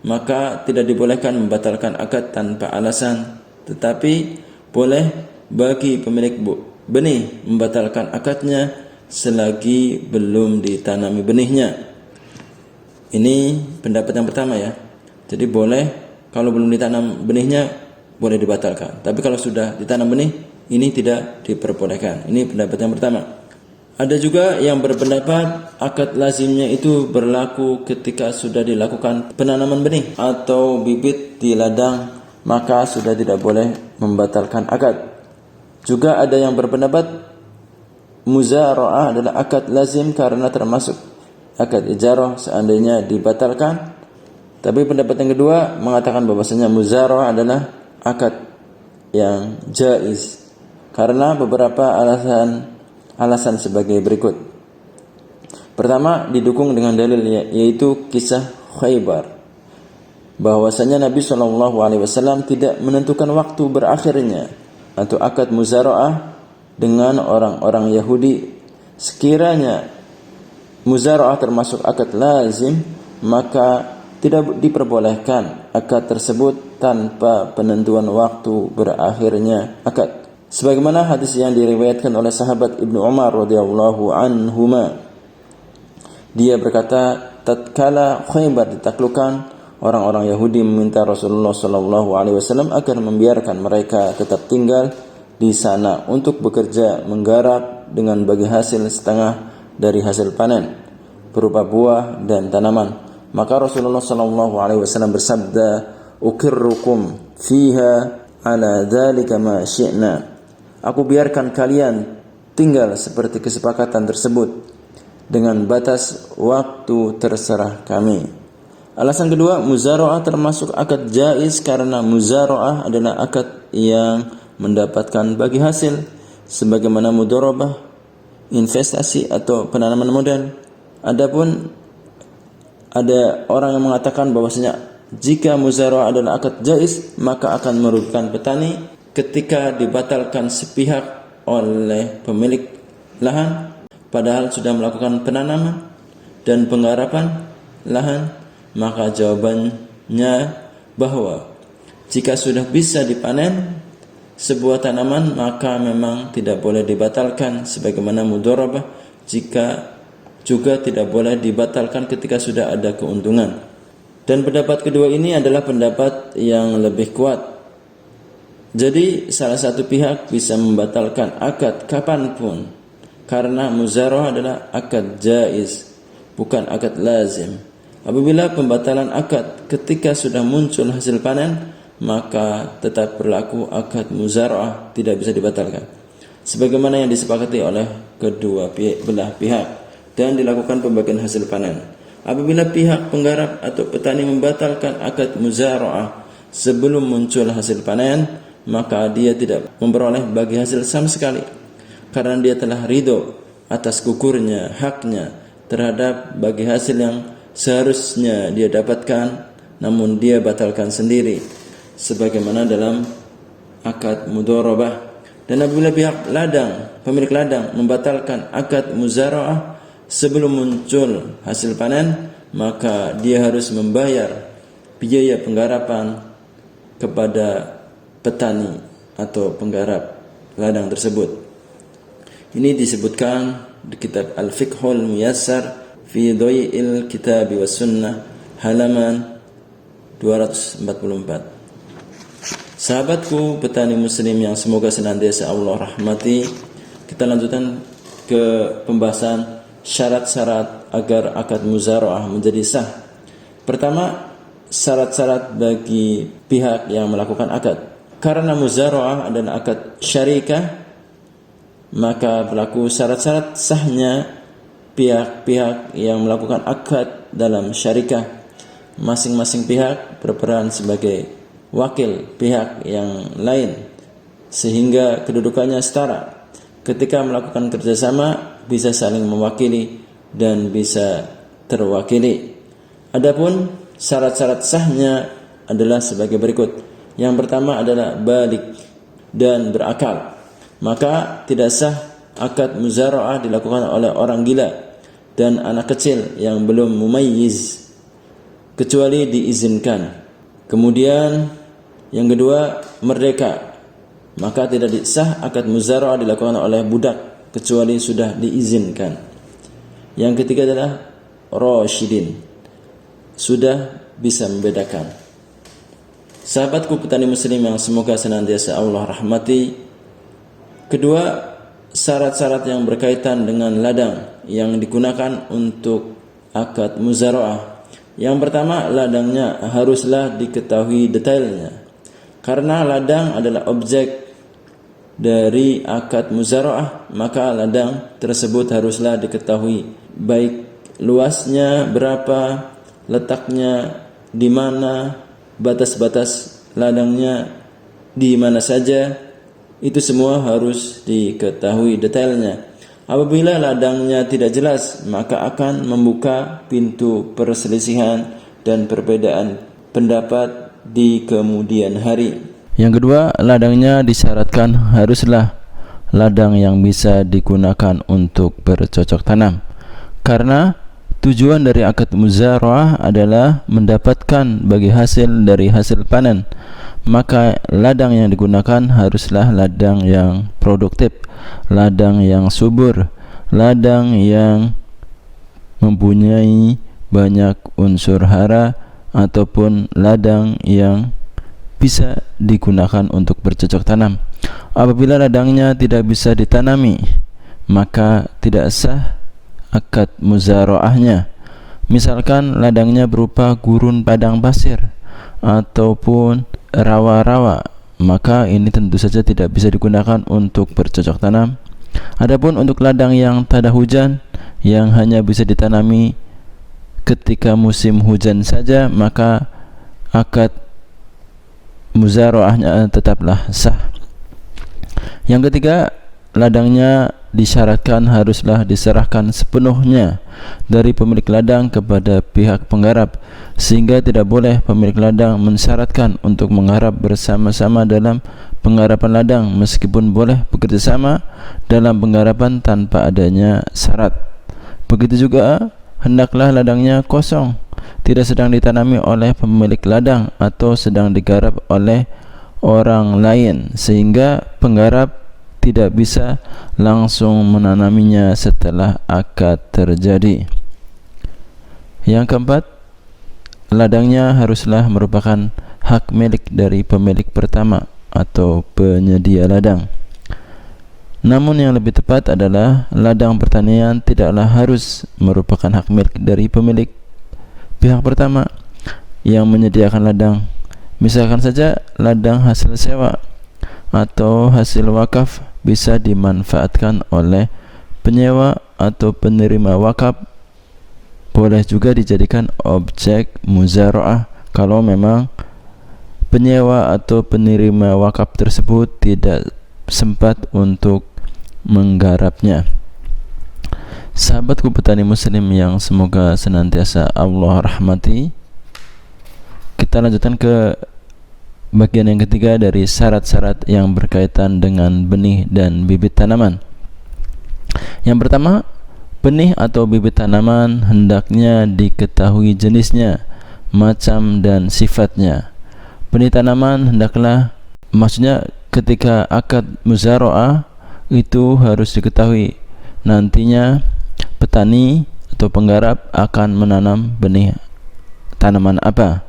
maka tidak dibolehkan membatalkan akad tanpa alasan. Tetapi boleh bagi pemilik benih membatalkan akadnya selagi belum ditanami benihnya. Ini pendapat yang pertama ya. Jadi boleh kalau belum ditanam benihnya boleh dibatalkan. Tapi kalau sudah ditanam benih, ini tidak diperbolehkan. Ini pendapat yang pertama. Ada juga yang berpendapat akad lazimnya itu berlaku ketika sudah dilakukan penanaman benih atau bibit di ladang, maka sudah tidak boleh membatalkan akad. Juga ada yang berpendapat muzara'ah adalah akad lazim karena termasuk akad ijarah seandainya dibatalkan. Tapi pendapat yang kedua mengatakan bahwasanya muzara'ah adalah akad yang jaiz karena beberapa alasan sebagai berikut. Pertama, didukung dengan dalil yaitu kisah Khaybar, bahwasanya Nabi SAW tidak menentukan waktu berakhirnya atau akad muzara'ah dengan orang-orang Yahudi sekiranya muzara'ah termasuk akad lazim, maka tidak diperbolehkan akad tersebut tanpa penentuan waktu berakhirnya akad. Sebagaimana hadis yang diriwayatkan oleh sahabat Ibnu Umar radhiyallahu anhuma. Dia berkata, tatkala Khaybar ditaklukkan, orang-orang Yahudi meminta Rasulullah SAW agar membiarkan mereka tetap tinggal di sana untuk bekerja menggarap dengan bagi hasil setengah dari hasil panen berupa buah dan tanaman. Maka Rasulullah SAW bersabda, "Ukirrukum fiha ala dzalika ma syi'na." Aku biarkan kalian tinggal seperti kesepakatan tersebut dengan batas waktu terserah kami. Alasan kedua, muzara'ah termasuk akad jaiz karena muzara'ah adalah akad yang mendapatkan bagi hasil sebagaimana mudharabah, investasi atau penanaman modal. Adapun ada orang yang mengatakan bahwasanya jika muzara'ah adalah akad jaiz, maka akan merugikan petani ketika dibatalkan sepihak oleh pemilik lahan padahal sudah melakukan penanaman dan penggarapan lahan. Maka jawabannya bahwa jika sudah bisa dipanen sebuah tanaman, maka memang tidak boleh dibatalkan sebagaimana mudharabah, jika juga tidak boleh dibatalkan ketika sudah ada keuntungan. Dan pendapat kedua ini adalah pendapat yang lebih kuat. Jadi salah satu pihak bisa membatalkan akad kapanpun karena muzara'ah adalah akad jaiz, bukan akad lazim. Apabila pembatalan akad ketika sudah muncul hasil panen, maka tetap berlaku akad muzara'ah, tidak bisa dibatalkan sebagaimana yang disepakati oleh kedua belah pihak dan dilakukan pembagian hasil panen. Apabila pihak penggarap atau petani membatalkan akad muzara'ah sebelum muncul hasil panen, maka dia tidak memperoleh bagi hasil sama sekali karena dia telah ridho atas gugurnya haknya terhadap bagi hasil yang seharusnya dia dapatkan, namun dia batalkan sendiri sebagaimana dalam akad mudharabah. Dan apabila pihak ladang, pemilik ladang membatalkan akad muzara'ah sebelum muncul hasil panen, maka dia harus membayar biaya penggarapan kepada petani atau penggarap ladang tersebut. Ini disebutkan di kitab Al-Fiqhul Muyassar fi Dhai'il Kitab was Sunnah halaman 244. Sahabatku petani muslim yang semoga senantiasa Allah rahmati, kita lanjutkan ke pembahasan syarat-syarat agar akad muzara'ah menjadi sah. Pertama, syarat-syarat bagi pihak yang melakukan akad. Karena muzara'ah adalah akad syarikah, maka berlaku syarat-syarat sahnya pihak-pihak yang melakukan akad dalam syarikah. Masing-masing pihak berperan sebagai wakil pihak yang lain sehingga kedudukannya setara. Ketika melakukan kerjasama bisa saling mewakili dan bisa terwakili. Adapun syarat-syarat sahnya adalah sebagai berikut. Yang pertama adalah balik dan berakal. Maka tidak sah akad muzara'ah dilakukan oleh orang gila dan anak kecil yang belum mumayyiz kecuali diizinkan. Kemudian yang kedua, merdeka. Maka tidak sah akad muzara'ah dilakukan oleh budak kecuali sudah diizinkan. Yang ketiga adalah rasyidin, sudah bisa membedakan. Sahabatku petani muslim yang semoga senantiasa Allah rahmati, kedua, syarat-syarat yang berkaitan dengan ladang yang digunakan untuk akad muzara'ah. Yang pertama, ladangnya haruslah diketahui detailnya. Karena ladang adalah objek dari akad muzara'ah, maka ladang tersebut haruslah diketahui baik luasnya berapa, letaknya di mana, batas-batas ladangnya di mana saja. Itu semua harus diketahui detailnya. Apabila ladangnya tidak jelas, maka akan membuka pintu perselisihan dan perbedaan pendapat di kemudian hari. Yang kedua, ladangnya disyaratkan haruslah ladang yang bisa digunakan untuk bercocok tanam. Karena tujuan dari akad muzara'ah adalah mendapatkan bagi hasil dari hasil panen, maka ladang yang digunakan haruslah ladang yang produktif, ladang yang subur, ladang yang mempunyai banyak unsur hara, ataupun ladang yang bisa digunakan untuk bercocok tanam. Apabila ladangnya tidak bisa ditanami, maka tidak sah akad muzara'ahnya. Misalkan ladangnya berupa gurun padang pasir ataupun rawa-rawa, maka ini tentu saja tidak bisa digunakan untuk bercocok tanam. Adapun untuk ladang yang tak ada hujan, yang hanya bisa ditanami ketika musim hujan saja, maka akad muzara'ahnya tetaplah sah. Yang ketiga, ladangnya disyaratkan haruslah diserahkan sepenuhnya dari pemilik ladang kepada pihak penggarap, sehingga tidak boleh pemilik ladang mensyaratkan untuk menggarap bersama-sama dalam penggarapan ladang, meskipun boleh bekerja sama dalam penggarapan tanpa adanya syarat. Begitu juga hendaklah ladangnya kosong, tidak sedang ditanami oleh pemilik ladang atau sedang digarap oleh orang lain, sehingga penggarap tidak bisa langsung menanaminya setelah akad terjadi. Yang keempat, ladangnya haruslah merupakan hak milik dari pemilik pertama atau penyedia ladang. Namun yang lebih tepat adalah ladang pertanian tidaklah harus merupakan hak milik dari pemilik pihak pertama yang menyediakan ladang. Misalkan saja ladang hasil sewa atau hasil wakaf bisa dimanfaatkan oleh penyewa atau penerima wakaf, boleh juga dijadikan objek muzara'ah kalau memang penyewa atau penerima wakaf tersebut tidak sempat untuk menggarapnya. Sahabatku petani muslim yang semoga senantiasa Allah rahmati, kita lanjutkan ke bagian yang ketiga dari syarat-syarat yang berkaitan dengan benih dan bibit tanaman. Yang pertama, benih atau bibit tanaman hendaknya diketahui jenisnya, macam dan sifatnya. Benih tanaman hendaklah, maksudnya ketika akad muzara'ah itu harus diketahui nantinya petani atau penggarap akan menanam benih tanaman apa.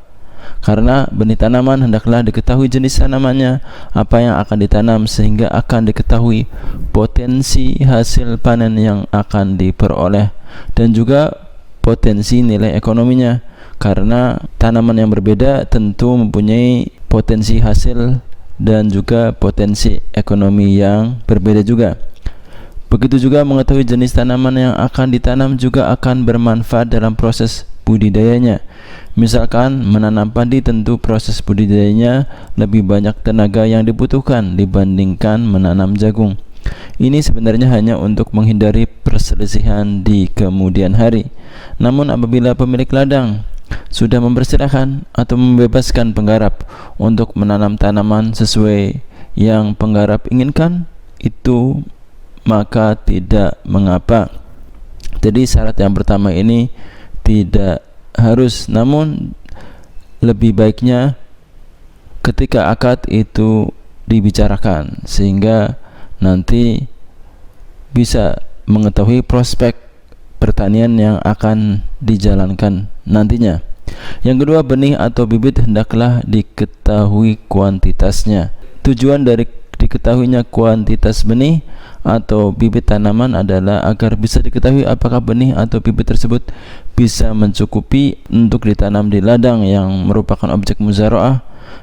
Karena benih tanaman hendaklah diketahui jenis tanamannya, apa yang akan ditanam, sehingga akan diketahui potensi hasil panen yang akan diperoleh dan juga potensi nilai ekonominya. Karena tanaman yang berbeda tentu mempunyai potensi hasil dan juga potensi ekonomi yang berbeda juga. Begitu juga mengetahui jenis tanaman yang akan ditanam juga akan bermanfaat dalam proses budidayanya. Misalkan menanam padi, tentu proses budidayanya lebih banyak tenaga yang dibutuhkan dibandingkan menanam jagung. Ini sebenarnya hanya untuk menghindari perselisihan di kemudian hari. Namun apabila pemilik ladang sudah mempersilahkan atau membebaskan penggarap untuk menanam tanaman sesuai yang penggarap inginkan, itu maka tidak mengapa. Jadi syarat yang pertama ini tidak harus, namun lebih baiknya ketika akad itu dibicarakan sehingga nanti bisa mengetahui prospek pertanian yang akan dijalankan nantinya. Yang kedua, benih atau bibit hendaklah diketahui kuantitasnya. Tujuan dari diketahuinya kuantitas benih atau bibit tanaman adalah agar bisa diketahui apakah benih atau bibit tersebut bisa mencukupi untuk ditanam di ladang yang merupakan objek muzara'ah.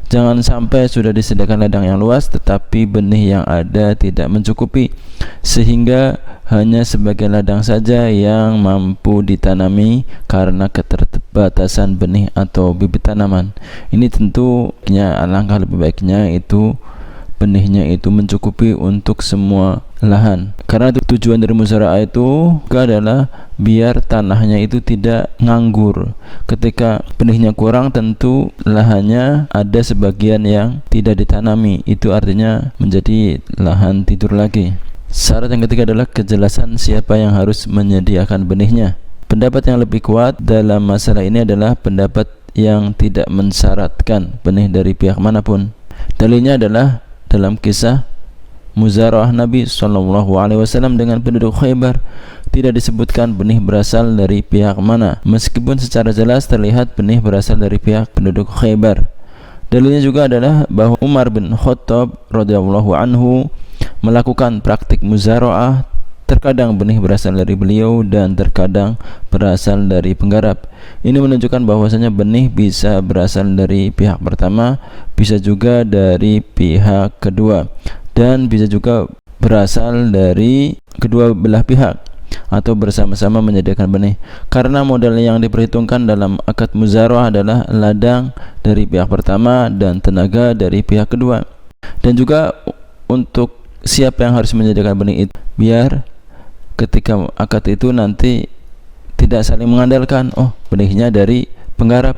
Jangan sampai sudah disediakan ladang yang luas tetapi benih yang ada tidak mencukupi, sehingga hanya sebagian ladang saja yang mampu ditanami karena keterbatasan benih atau bibit tanaman. Ini tentunya alangkah lebih baiknya itu benihnya itu mencukupi untuk semua lahan. Karena tujuan dari muzara'ah itu adalah biar tanahnya itu tidak nganggur. Ketika benihnya kurang, tentu lahannya ada sebagian yang tidak ditanami. Itu artinya menjadi lahan tidur lagi. Syarat yang ketiga adalah kejelasan siapa yang harus menyediakan benihnya. Pendapat yang lebih kuat dalam masalah ini adalah pendapat yang tidak mensyaratkan benih dari pihak manapun. Dalilnya adalah dalam kisah muzaraah Nabi SAW dengan penduduk Khaybar, tidak disebutkan benih berasal dari pihak mana, meskipun secara jelas terlihat benih berasal dari pihak penduduk Khaybar. Dalilnya juga adalah bahwa Umar bin Khattab radhiyallahu anhu melakukan praktik muzaraah. Terkadang benih berasal dari beliau dan terkadang berasal dari penggarap. Ini menunjukkan bahwasanya benih bisa berasal dari pihak pertama, bisa juga dari pihak kedua, dan bisa juga berasal dari kedua belah pihak atau bersama-sama menyediakan benih. Karena modal yang diperhitungkan dalam akad muzaraah adalah ladang dari pihak pertama dan tenaga dari pihak kedua. Dan juga untuk siapa yang harus menyediakan benih itu, biar ketika akad itu nanti tidak saling mengandalkan, oh benihnya dari penggarap,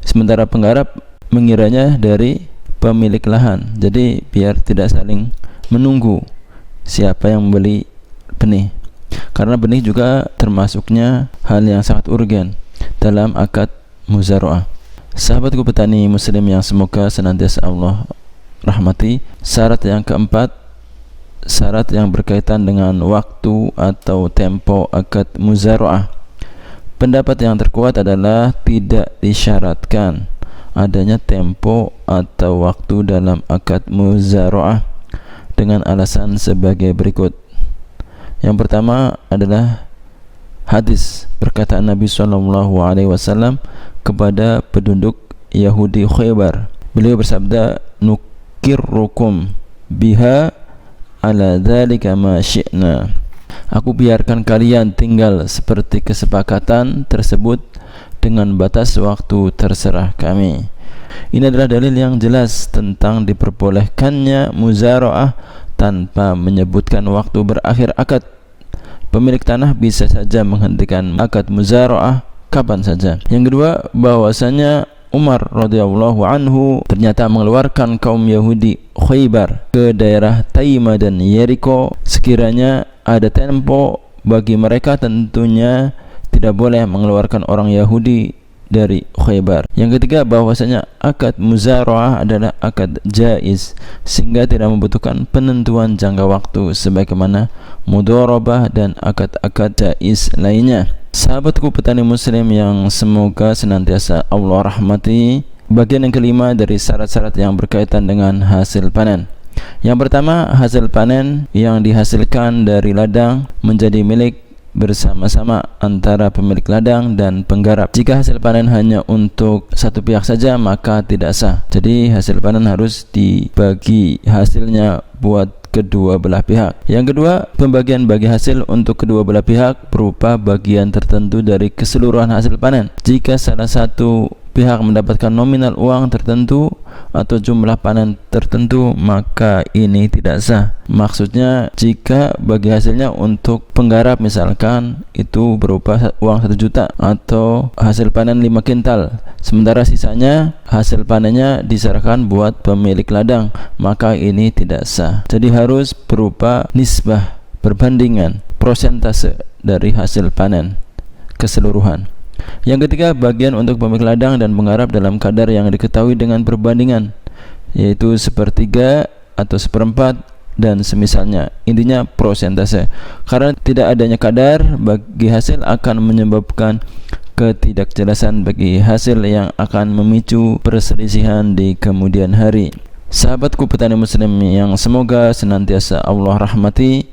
sementara penggarap mengiranya dari pemilik lahan. Jadi biar tidak saling menunggu siapa yang membeli benih, karena benih juga termasuknya hal yang sangat urgen dalam akad muzaraah. Sahabatku petani muslim yang semoga senantiasa Allah rahmati, syarat yang keempat, syarat yang berkaitan dengan waktu atau tempo akad muzaraah. Pendapat yang terkuat adalah tidak disyaratkan adanya tempo atau waktu dalam akad muzaraah dengan alasan sebagai berikut. Yang pertama adalah hadis perkataan Nabi SAW kepada penduduk Yahudi Khaybar. Beliau bersabda, "Nukirrukum biha ala dzalika ma syi'na." Aku biarkan kalian tinggal seperti kesepakatan tersebut dengan batas waktu terserah kami. Ini adalah dalil yang jelas tentang diperbolehkannya muzaraah tanpa menyebutkan waktu berakhir akad. Pemilik tanah bisa saja menghentikan akad muzaraah kapan saja. Yang kedua, bahwasanya Umar radhiyallahu anhu ternyata mengeluarkan kaum Yahudi Khaybar ke daerah Taimah dan Yeriko. Sekiranya ada tempo bagi mereka, tentunya tidak boleh mengeluarkan orang Yahudi dari Khaybar. Yang ketiga, bahwasanya akad muzaraah adalah akad jaiz, sehingga tidak membutuhkan penentuan jangka waktu sebagaimana mudharabah dan akad-akad jaiz lainnya. Sahabatku petani muslim yang semoga senantiasa Allah rahmati, bagian yang kelima dari syarat-syarat yang berkaitan dengan hasil panen. Yang pertama, hasil panen yang dihasilkan dari ladang menjadi milik bersama-sama antara pemilik ladang dan penggarap. Jika hasil panen hanya untuk satu pihak saja, maka tidak sah. Jadi hasil panen harus dibagi hasilnya buat kedua belah pihak. Yang kedua, pembagian bagi hasil untuk kedua belah pihak berupa bagian tertentu dari keseluruhan hasil panen. Jika salah satu pihak mendapatkan nominal uang tertentu atau jumlah panen tertentu, maka ini tidak sah. Maksudnya, jika bagi hasilnya untuk penggarap misalkan itu berupa uang 1 juta atau hasil panen 5 kintal, sementara sisanya hasil panennya diserahkan buat pemilik ladang, maka ini tidak sah. Jadi harus berupa nisbah, perbandingan, prosentase dari hasil panen keseluruhan. Yang ketiga, bagian untuk pemilik ladang dan penggarap dalam kadar yang diketahui dengan perbandingan, yaitu 1/3 atau 1/4 dan semisalnya. Intinya prosentase. Karena tidak adanya kadar bagi hasil akan menyebabkan ketidakjelasan bagi hasil yang akan memicu perselisihan di kemudian hari. Sahabatku petani muslim yang semoga senantiasa Allah rahmati,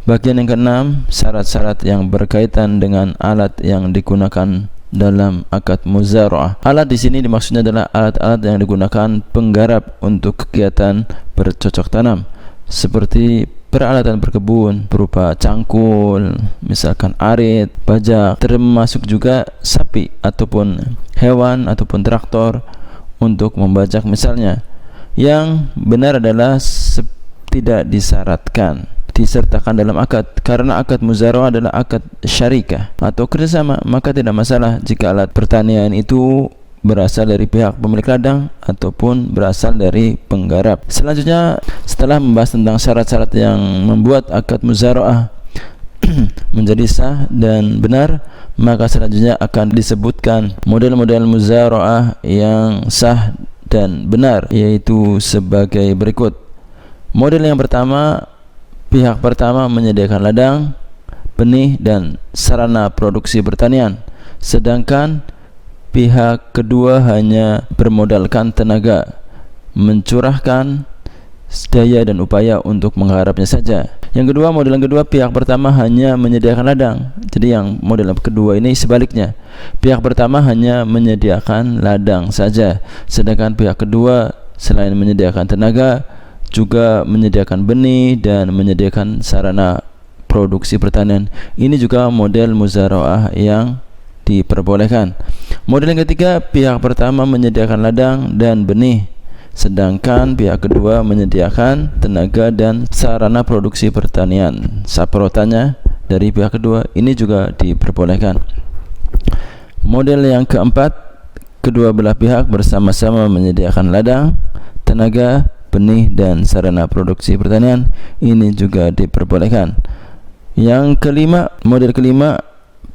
bagian yang keenam, syarat-syarat yang berkaitan dengan alat yang digunakan dalam akad muzaraah. Alat di sini dimaksudnya adalah alat-alat yang digunakan penggarap untuk kegiatan bercocok tanam, seperti peralatan berkebun berupa cangkul, misalkan arit, bajak, termasuk juga sapi ataupun hewan ataupun traktor untuk membajak misalnya. Yang benar adalah tidak disyaratkan disertakan dalam akad, karena akad muzaraah adalah akad syarikah atau kerjasama, maka tidak masalah jika alat pertanian itu berasal dari pihak pemilik ladang ataupun berasal dari penggarap. Selanjutnya, setelah membahas tentang syarat-syarat yang membuat akad muzara'ah menjadi sah dan benar, maka selanjutnya akan disebutkan model-model muzara'ah yang sah dan benar, yaitu sebagai berikut. Model yang pertama, pihak pertama menyediakan ladang, benih dan sarana produksi pertanian, sedangkan pihak kedua hanya bermodalkan tenaga, mencurahkan daya dan upaya untuk menggarapnya saja. Yang kedua, model yang kedua, pihak pertama hanya menyediakan ladang. Jadi yang model kedua ini sebaliknya, pihak pertama hanya menyediakan ladang saja, sedangkan pihak kedua selain menyediakan tenaga juga menyediakan benih dan menyediakan sarana produksi pertanian. Ini juga model muzara'ah yang diperbolehkan. Model yang ketiga, pihak pertama menyediakan ladang dan benih, sedangkan pihak kedua menyediakan tenaga dan sarana produksi pertanian. Saprotannya dari pihak kedua, ini juga diperbolehkan. Model yang keempat, kedua belah pihak bersama-sama menyediakan ladang, tenaga, benih dan sarana produksi pertanian. Ini juga diperbolehkan. Yang kelima, model kelima,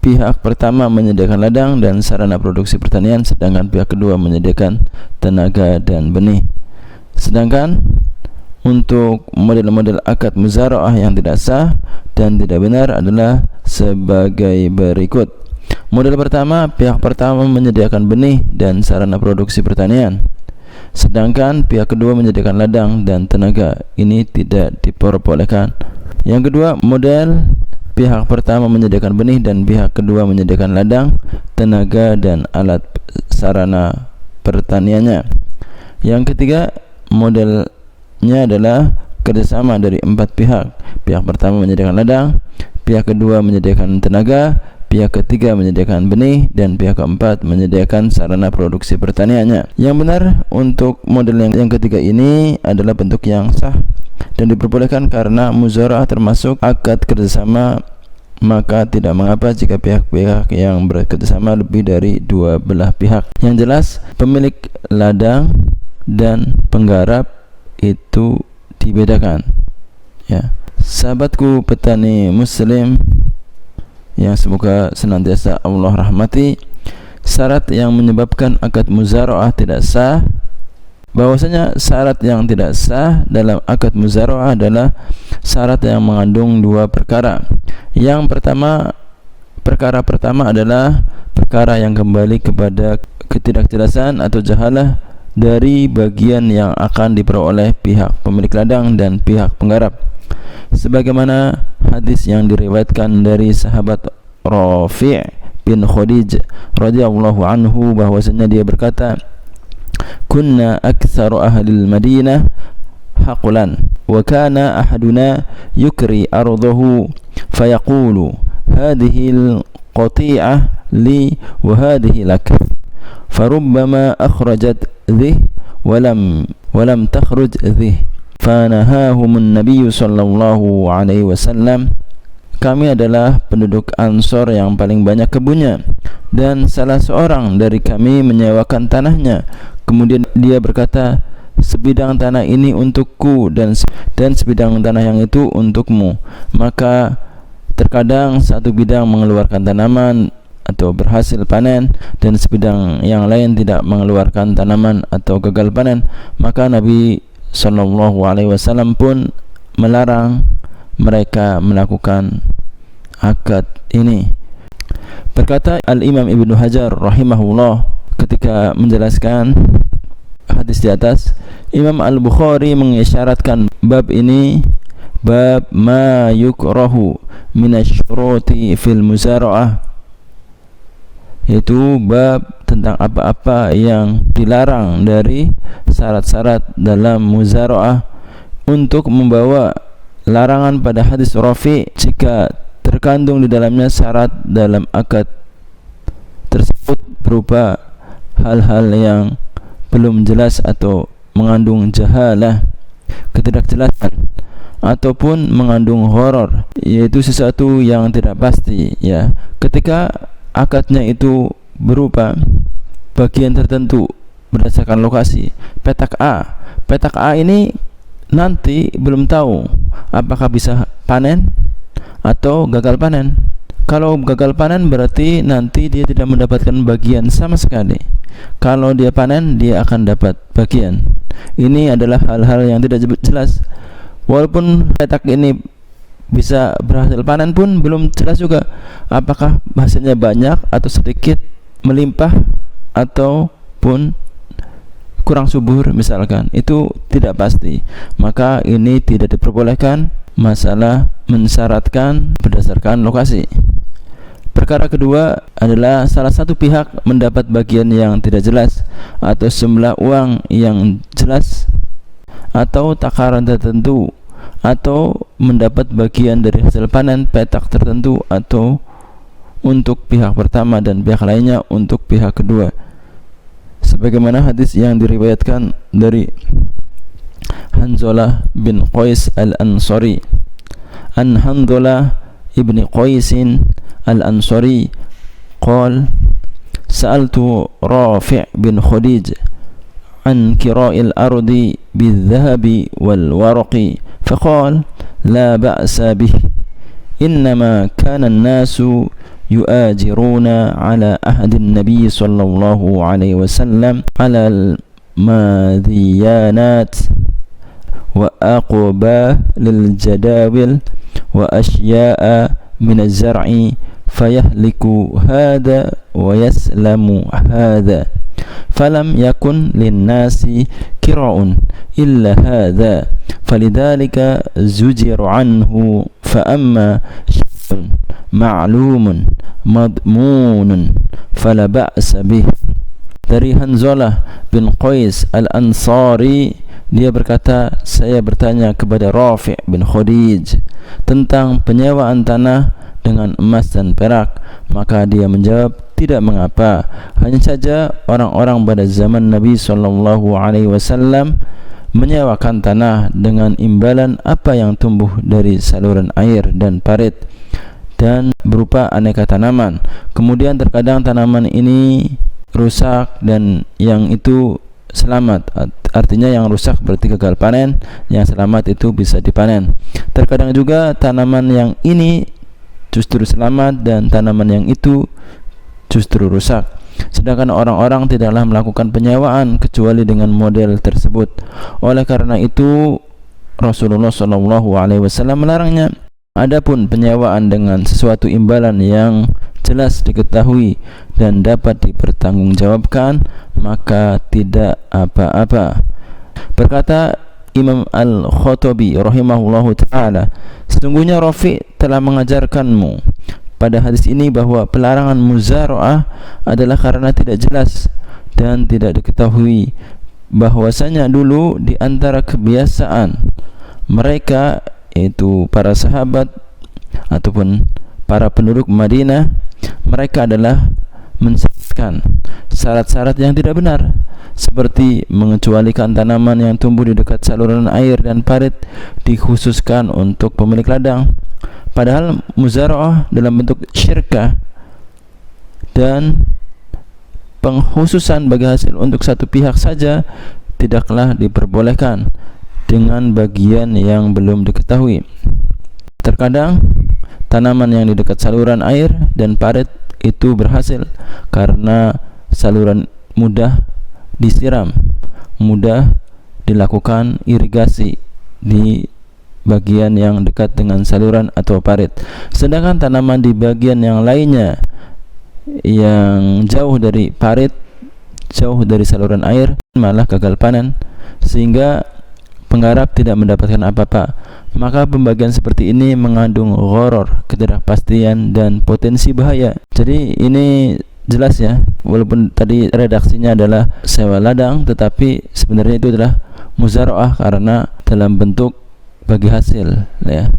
pihak pertama menyediakan ladang dan sarana produksi pertanian, sedangkan pihak kedua menyediakan tenaga dan benih. Sedangkan untuk model-model akad muzara'ah yang tidak sah dan tidak benar adalah sebagai berikut. Model pertama, pihak pertama menyediakan benih dan sarana produksi pertanian, sedangkan pihak kedua menyediakan ladang dan tenaga. Ini tidak diperbolehkan. Yang kedua, model pihak pertama menyediakan benih dan pihak kedua menyediakan ladang, tenaga dan alat sarana pertaniannya. Yang ketiga, modelnya adalah kerjasama dari empat pihak. Pihak pertama menyediakan ladang, pihak kedua menyediakan tenaga, pihak ketiga menyediakan benih, dan pihak keempat menyediakan sarana produksi pertaniannya. Yang benar untuk model yang ketiga ini adalah bentuk yang sah dan diperbolehkan karena muzara'ah termasuk akad kerjasama, maka tidak mengapa jika pihak-pihak yang bekerjasama lebih dari dua belah pihak. Yang jelas, pemilik ladang dan penggarap itu dibedakan. Ya, sahabatku petani muslim yang semoga senantiasa Allah rahmati, syarat yang menyebabkan akad muzara'ah tidak sah, bahwasanya syarat yang tidak sah dalam akad muzara'ah adalah syarat yang mengandung dua perkara. Yang pertama, perkara pertama adalah perkara yang kembali kepada ketidakjelasan atau jahalah dari bagian yang akan diperoleh pihak pemilik ladang dan pihak penggarap, sebagaimana hadis yang diriwayatkan dari sahabat Rafi' bin Khadij radhiyallahu anhu bahwasanya dia berkata, kunna aktsaru ahlil Madinah haqulan wa kana ahaduna yukri ardahu fayaqulu hadhihi al-qati'ah li wa hadhihi lak farubbama akhrajat dhih walam takhruj dhih fanahahumun nabiyyu sallallahu alaihi wasallam. Kami adalah penduduk Ansor yang paling banyak kebunnya, dan salah seorang dari kami menyewakan tanahnya. Kemudian dia berkata, sebidang tanah ini untukku dan sebidang tanah yang itu untukmu. Maka terkadang satu bidang mengeluarkan tanaman atau berhasil panen, dan sebidang yang lain tidak mengeluarkan tanaman atau gagal panen. Maka Nabi sallallahu alaihi wasallam pun melarang mereka melakukan akad ini. Berkata Al-Imam Ibnu Hajar rahimahullah ketika menjelaskan hadis di atas, Imam Al-Bukhari mengisyaratkan bab ini bab ma yukrahu minasyuruti fil muzara'ah, yaitu bab tentang apa-apa yang dilarang dari syarat-syarat dalam muzara'ah, untuk membawa larangan pada hadis Rafi' jika terkandung di dalamnya syarat dalam akad tersebut berupa hal-hal yang belum jelas atau mengandung jahalah, ketidakjelasan, ataupun mengandung horor, yaitu sesuatu yang tidak pasti. Ya, ketika akadnya itu berupa bagian tertentu berdasarkan lokasi. Petak A ini nanti belum tahu apakah bisa panen atau gagal panen. Kalau gagal panen berarti nanti dia tidak mendapatkan bagian sama sekali. Kalau dia panen, dia akan dapat bagian. Ini adalah hal-hal yang tidak jelas. Walaupun petak ini bisa berhasil panen pun belum jelas juga apakah hasilnya banyak atau sedikit, melimpah ataupun kurang subur misalkan. Itu tidak pasti. Maka ini tidak diperbolehkan. Masalah mensyaratkan berdasarkan lokasi. Perkara kedua adalah salah satu pihak mendapat bagian yang tidak jelas atau sejumlah uang yang jelas atau takaran tertentu, atau mendapat bagian dari hasil panen petak tertentu, atau untuk pihak pertama dan pihak lainnya untuk pihak kedua, sebagaimana hadis yang diriwayatkan dari Hanzalah bin Qais al-Ansari. An Hanzalah ibn Qais al-Ansari قال سألت رافع بن خديج عن كراء الأرض بالذهب والورق فقال لا بأس به إنما كان الناس يؤاجرون على عهد النبي صلى الله عليه وسلم على الماذيانات وأقبال الجداول وأشياء من الزرع فيهلك هذا ويسلم هذا فلم يكن للناس كراء إلا هذا فلذلك زجر عنه فأما شيء معلوم مضمون فلا بأس به. Dari Hanzalah bin Qais al-Ansari, dia berkata, saya bertanya kepada Rafi' bin Khudij tentang penyewaan tanah dengan emas dan perak, maka dia menjawab, tidak mengapa, hanya saja orang-orang pada zaman Nabi SAW menyewakan tanah dengan imbalan apa yang tumbuh dari saluran air dan parit dan berupa aneka tanaman. Kemudian terkadang tanaman ini rusak dan yang itu selamat, artinya yang rusak berarti gagal panen, yang selamat itu bisa dipanen. Terkadang juga tanaman yang ini justru selamat dan tanaman yang itu justru rusak. Sedangkan orang-orang tidaklah melakukan penyewaan kecuali dengan model tersebut. Oleh karena itu Rasulullah SAW melarangnya. Adapun penyewaan dengan sesuatu imbalan yang jelas diketahui dan dapat dipertanggungjawabkan, maka tidak apa-apa. Berkata Imam Al-Khattabi rahimahullahu ta'ala, sesungguhnya Rafi' telah mengajarkanmu pada hadis ini bahwa pelarangan muzara'ah adalah karena tidak jelas dan tidak diketahui bahwasanya dulu di antara kebiasaan mereka, yaitu para sahabat ataupun para penduduk Madinah, mereka adalah mensyaratkan syarat-syarat yang tidak benar, seperti mengecualikan tanaman yang tumbuh di dekat saluran air dan parit dikhususkan untuk pemilik ladang, padahal muzara'ah dalam bentuk syirkah dan pengkhususan bagi hasil untuk satu pihak saja tidaklah diperbolehkan dengan bagian yang belum diketahui. Terkadang tanaman yang di dekat saluran air dan parit itu berhasil karena saluran mudah disiram, mudah dilakukan irigasi di bagian yang dekat dengan saluran atau parit. Sedangkan tanaman di bagian yang lainnya yang jauh dari parit, jauh dari saluran air, malah gagal panen sehingga penggarap tidak mendapatkan apa-apa. Maka pembagian seperti ini mengandung gharar, ketidakpastian dan potensi bahaya. Jadi ini jelas ya, walaupun tadi redaksinya adalah sewa ladang, tetapi sebenarnya itu adalah muzara'ah karena dalam bentuk bagi hasil, ya,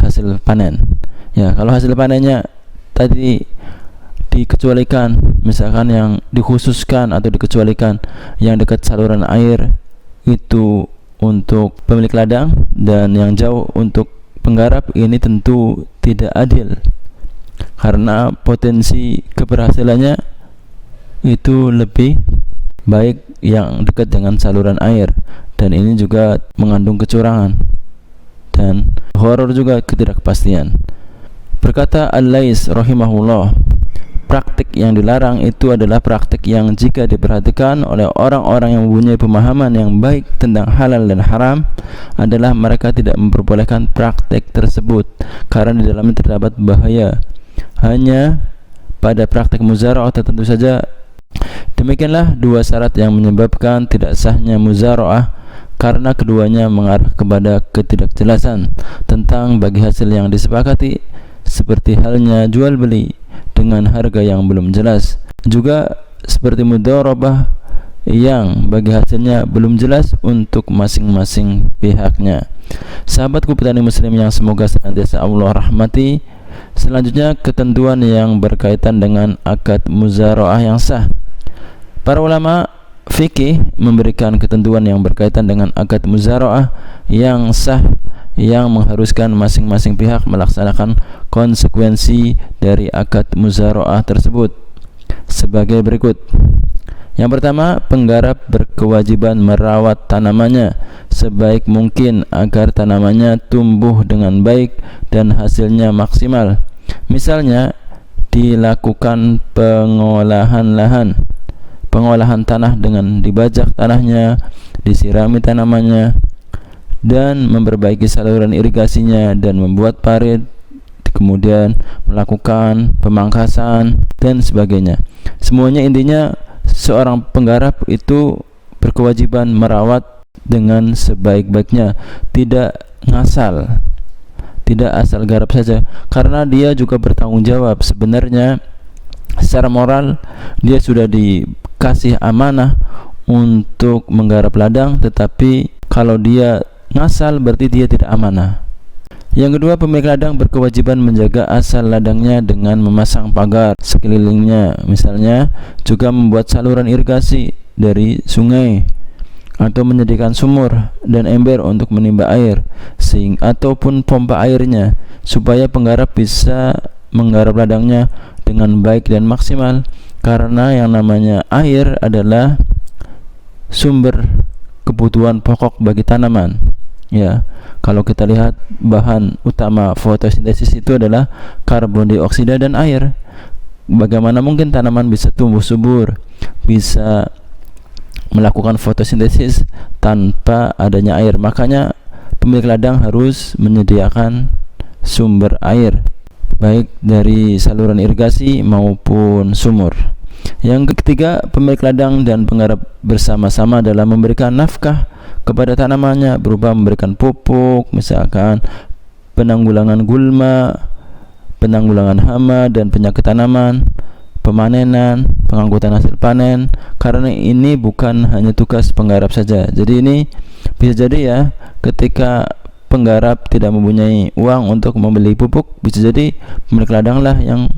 hasil panen. Ya, kalau hasil panennya tadi dikecualikan, misalkan yang dikhususkan atau dikecualikan yang dekat saluran air itu untuk pemilik ladang dan yang jauh untuk penggarap, ini tentu tidak adil karena potensi keberhasilannya itu lebih baik yang dekat dengan saluran air, dan ini juga mengandung kecurangan dan horor juga ketidakpastian. Berkata Al-Lais rahimahullah, praktik yang dilarang itu adalah praktik yang jika diperhatikan oleh orang-orang yang mempunyai pemahaman yang baik tentang halal dan haram, adalah mereka tidak memperbolehkan praktik tersebut karena di dalamnya terdapat bahaya. Hanya pada praktik muzara'ah tertentu saja. Demikianlah dua syarat yang menyebabkan tidak sahnya muzara'ah, karena keduanya mengarah kepada ketidakjelasan tentang bagi hasil yang disepakati, seperti halnya jual beli dengan harga yang belum jelas, juga seperti mudharabah yang bagi hasilnya belum jelas untuk masing-masing pihaknya. Sahabatku petani muslim yang semoga senantiasa Allah rahmati, selanjutnya ketentuan yang berkaitan dengan akad muzara'ah yang sah. Para ulama fikih memberikan ketentuan yang berkaitan dengan akad muzara'ah yang sah, yang mengharuskan masing-masing pihak melaksanakan konsekuensi dari akad muzara'ah tersebut sebagai berikut. Yang pertama, penggarap berkewajiban merawat tanamannya sebaik mungkin agar tanamannya tumbuh dengan baik dan hasilnya maksimal. Misalnya, dilakukan pengolahan tanah dengan dibajak tanahnya, disirami tanamannya, dan memperbaiki saluran irigasinya, dan membuat parit, kemudian melakukan pemangkasan dan sebagainya. Semuanya intinya seorang penggarap itu berkewajiban merawat dengan sebaik-baiknya, tidak ngasal, tidak asal garap saja, karena dia juga bertanggung jawab. Sebenarnya secara moral dia sudah dikasih amanah untuk menggarap ladang, tetapi kalau dia ngasal berarti dia tidak amanah. Yang kedua, pemilik ladang berkewajiban menjaga asal ladangnya dengan memasang pagar sekelilingnya, misalnya juga membuat saluran irigasi dari sungai, atau menyediakan sumur dan ember untuk menimba air, ataupun pompa airnya, supaya penggarap bisa menggarap ladangnya dengan baik dan maksimal, karena yang namanya air adalah sumber kebutuhan pokok bagi tanaman. Ya, kalau kita lihat bahan utama fotosintesis itu adalah karbon dioksida dan air. Bagaimana mungkin tanaman bisa tumbuh subur, bisa melakukan fotosintesis tanpa adanya air? Makanya pemilik ladang harus menyediakan sumber air, baik dari saluran irigasi maupun sumur. Yang ketiga, pemilik ladang dan penggarap bersama-sama dalam memberikan nafkah kepada tanamannya, berupa memberikan pupuk, misalkan penanggulangan gulma, penanggulangan hama dan penyakit tanaman, pemanenan, pengangkutan hasil panen. Karena ini bukan hanya tugas penggarap saja. Jadi ini bisa jadi ya, ketika penggarap tidak mempunyai uang untuk membeli pupuk, bisa jadi pemilik ladang lah yang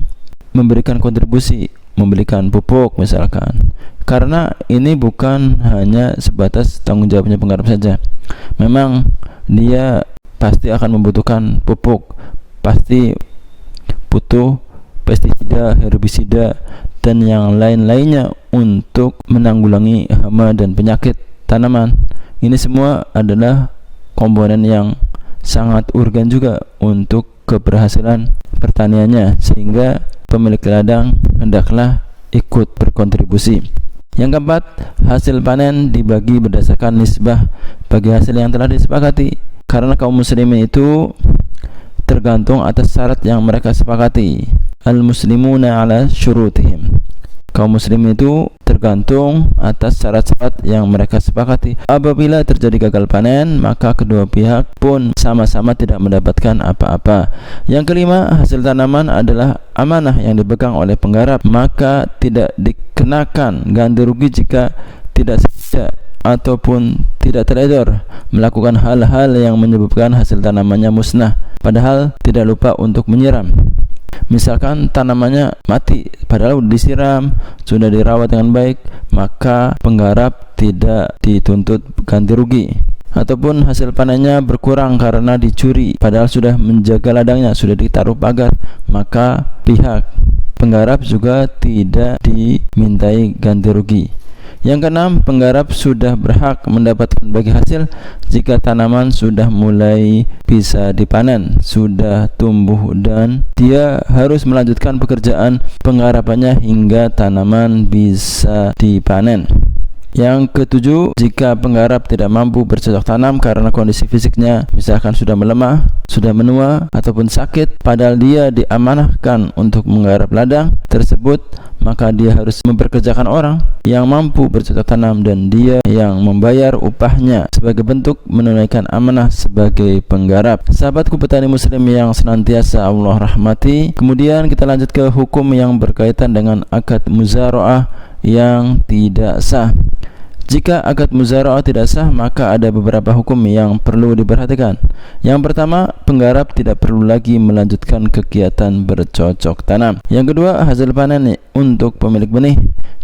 memberikan kontribusi, membelikan pupuk misalkan. Karena ini bukan hanya sebatas tanggung jawabnya penggarap saja. Memang dia pasti akan membutuhkan pupuk, pasti butuh pestisida, herbisida, dan yang lain-lainnya untuk menanggulangi hama dan penyakit tanaman. Ini semua adalah komponen yang sangat urgen juga untuk keberhasilan pertaniannya, sehingga pemilik ladang hendaklah ikut berkontribusi. Yang keempat, hasil panen dibagi berdasarkan nisbah bagi hasil yang telah disepakati, karena kaum muslimin itu tergantung atas syarat yang mereka sepakati. Al-muslimuna ala syurutihim. Kaum muslimin itu tergantung atas syarat-syarat yang mereka sepakati. Apabila terjadi gagal panen, maka kedua pihak pun sama-sama tidak mendapatkan apa-apa. Yang kelima, hasil tanaman adalah amanah yang dipegang oleh penggarap, maka tidak dikenakan ganti rugi jika tidak sengaja ataupun tidak teledor melakukan hal-hal yang menyebabkan hasil tanamannya musnah, padahal tidak lupa untuk menyiram. Misalkan tanamannya mati padahal sudah disiram, sudah dirawat dengan baik, maka penggarap tidak dituntut ganti rugi. ataupun hasil panennya berkurang karena dicuri padahal sudah menjaga ladangnya, sudah ditaruh pagar, maka pihak penggarap juga tidak dimintai ganti rugi. Yang keenam, penggarap sudah berhak mendapatkan bagi hasil jika tanaman sudah mulai bisa dipanen, sudah tumbuh, dan dia harus melanjutkan pekerjaan penggarapannya hingga tanaman bisa dipanen. Yang ketujuh, jika penggarap tidak mampu bercocok tanam karena kondisi fisiknya misalkan sudah melemah, sudah menua, ataupun sakit, padahal dia diamanahkan untuk menggarap ladang tersebut, maka dia harus memperkerjakan orang yang mampu bercocok tanam dan dia yang membayar upahnya sebagai bentuk menunaikan amanah sebagai penggarap. Sahabatku petani muslim yang senantiasa Allah rahmati, kemudian kita lanjut ke hukum yang berkaitan dengan akad muzara'ah yang tidak sah. Jika akad muzara'ah tidak sah, maka ada beberapa hukum yang perlu diperhatikan. Yang pertama, penggarap tidak perlu lagi melanjutkan kegiatan bercocok tanam. Yang kedua, hasil panen untuk pemilik benih.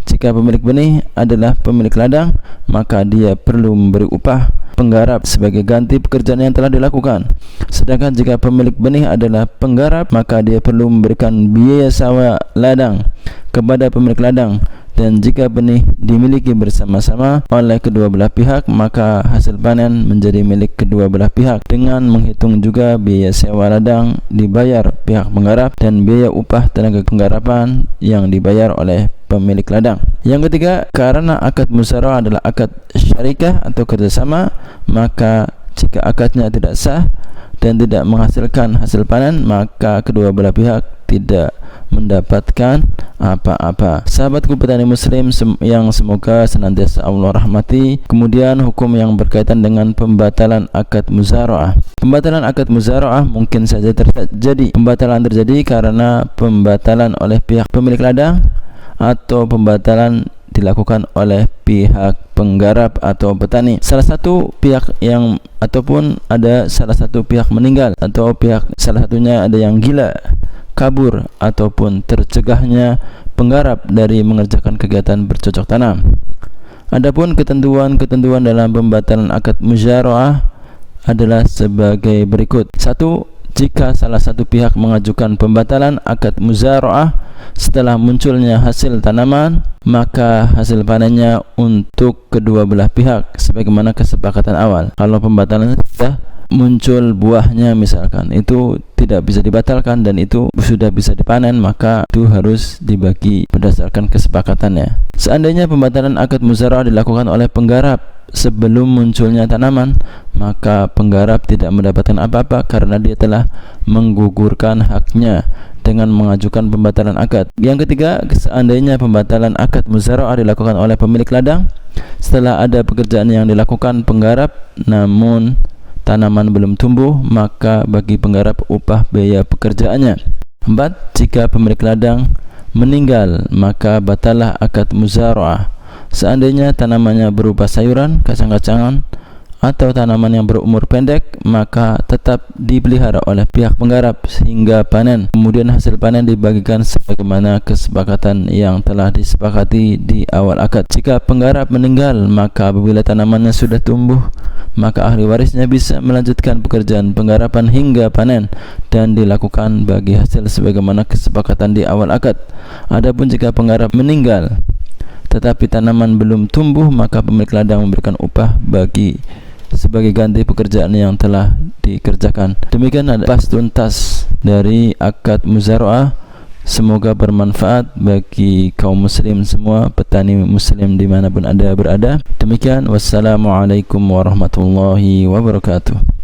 Jika pemilik benih adalah pemilik ladang, maka dia perlu memberi upah penggarap sebagai ganti pekerjaan yang telah dilakukan. Sedangkan jika pemilik benih adalah penggarap, maka dia perlu memberikan biaya sewa ladang kepada pemilik ladang. Dan jika benih dimiliki bersama-sama oleh kedua belah pihak, maka hasil panen menjadi milik kedua belah pihak dengan menghitung juga biaya sewa ladang dibayar pihak penggarap dan biaya upah tenaga penggarapan yang dibayar oleh pemilik ladang. Yang ketiga, karena akad musyawarah adalah akad syarikah atau kerjasama, maka jika akadnya tidak sah dan tidak menghasilkan hasil panen, maka kedua belah pihak tidak mendapatkan apa-apa. Sahabatku petani muslim yang semoga senantiasa Allah rahmati, kemudian hukum yang berkaitan dengan pembatalan akad muzara'ah. Pembatalan akad muzara'ah mungkin saja terjadi. Pembatalan terjadi karena pembatalan oleh pihak pemilik ladang atau pembatalan dilakukan oleh pihak penggarap atau petani. Salah satu pihak yang ataupun ada salah satu pihak meninggal atau pihak salah satunya ada yang gila, kabur, ataupun tercegahnya penggarap dari mengerjakan kegiatan bercocok tanam. Adapun ketentuan-ketentuan dalam pembatalan akad muzara'ah adalah sebagai berikut. 1. Jika salah satu pihak mengajukan pembatalan akad muzara'ah setelah munculnya hasil tanaman, maka hasil panennya untuk kedua belah pihak sebagaimana kesepakatan awal. Kalau pembatalan sudah muncul buahnya misalkan, itu tidak bisa dibatalkan dan itu sudah bisa dipanen, maka itu harus dibagi berdasarkan kesepakatannya. Seandainya pembatalan akad muzara'ah dilakukan oleh penggarap sebelum munculnya tanaman, maka penggarap tidak mendapatkan apa-apa karena dia telah menggugurkan haknya dengan mengajukan pembatalan akad. Yang ketiga, seandainya pembatalan akad muzara'ah dilakukan oleh pemilik ladang setelah ada pekerjaan yang dilakukan penggarap namun tanaman belum tumbuh, maka bagi penggarap upah biaya pekerjaannya. 4. Jika pemilik ladang meninggal, maka batalah akad muzara'ah. Seandainya tanamannya berupa sayuran, kacang-kacangan, atau tanaman yang berumur pendek, maka tetap dipelihara oleh pihak penggarap hingga panen. Kemudian hasil panen dibagikan sebagaimana kesepakatan yang telah disepakati di awal akad. Jika penggarap meninggal, maka apabila tanamannya sudah tumbuh, maka ahli warisnya bisa melanjutkan pekerjaan penggarapan hingga panen dan dilakukan bagi hasil sebagaimana kesepakatan di awal akad. Adapun jika penggarap meninggal tetapi tanaman belum tumbuh, maka pemilik ladang memberikan upah bagi sebagai ganti pekerjaan yang telah dikerjakan. Demikian adalah tuntas dari akad muzara'ah. Semoga bermanfaat bagi kaum muslim semua, petani muslim dimanapun Anda berada. Demikian, wassalamualaikum warahmatullahi wabarakatuh.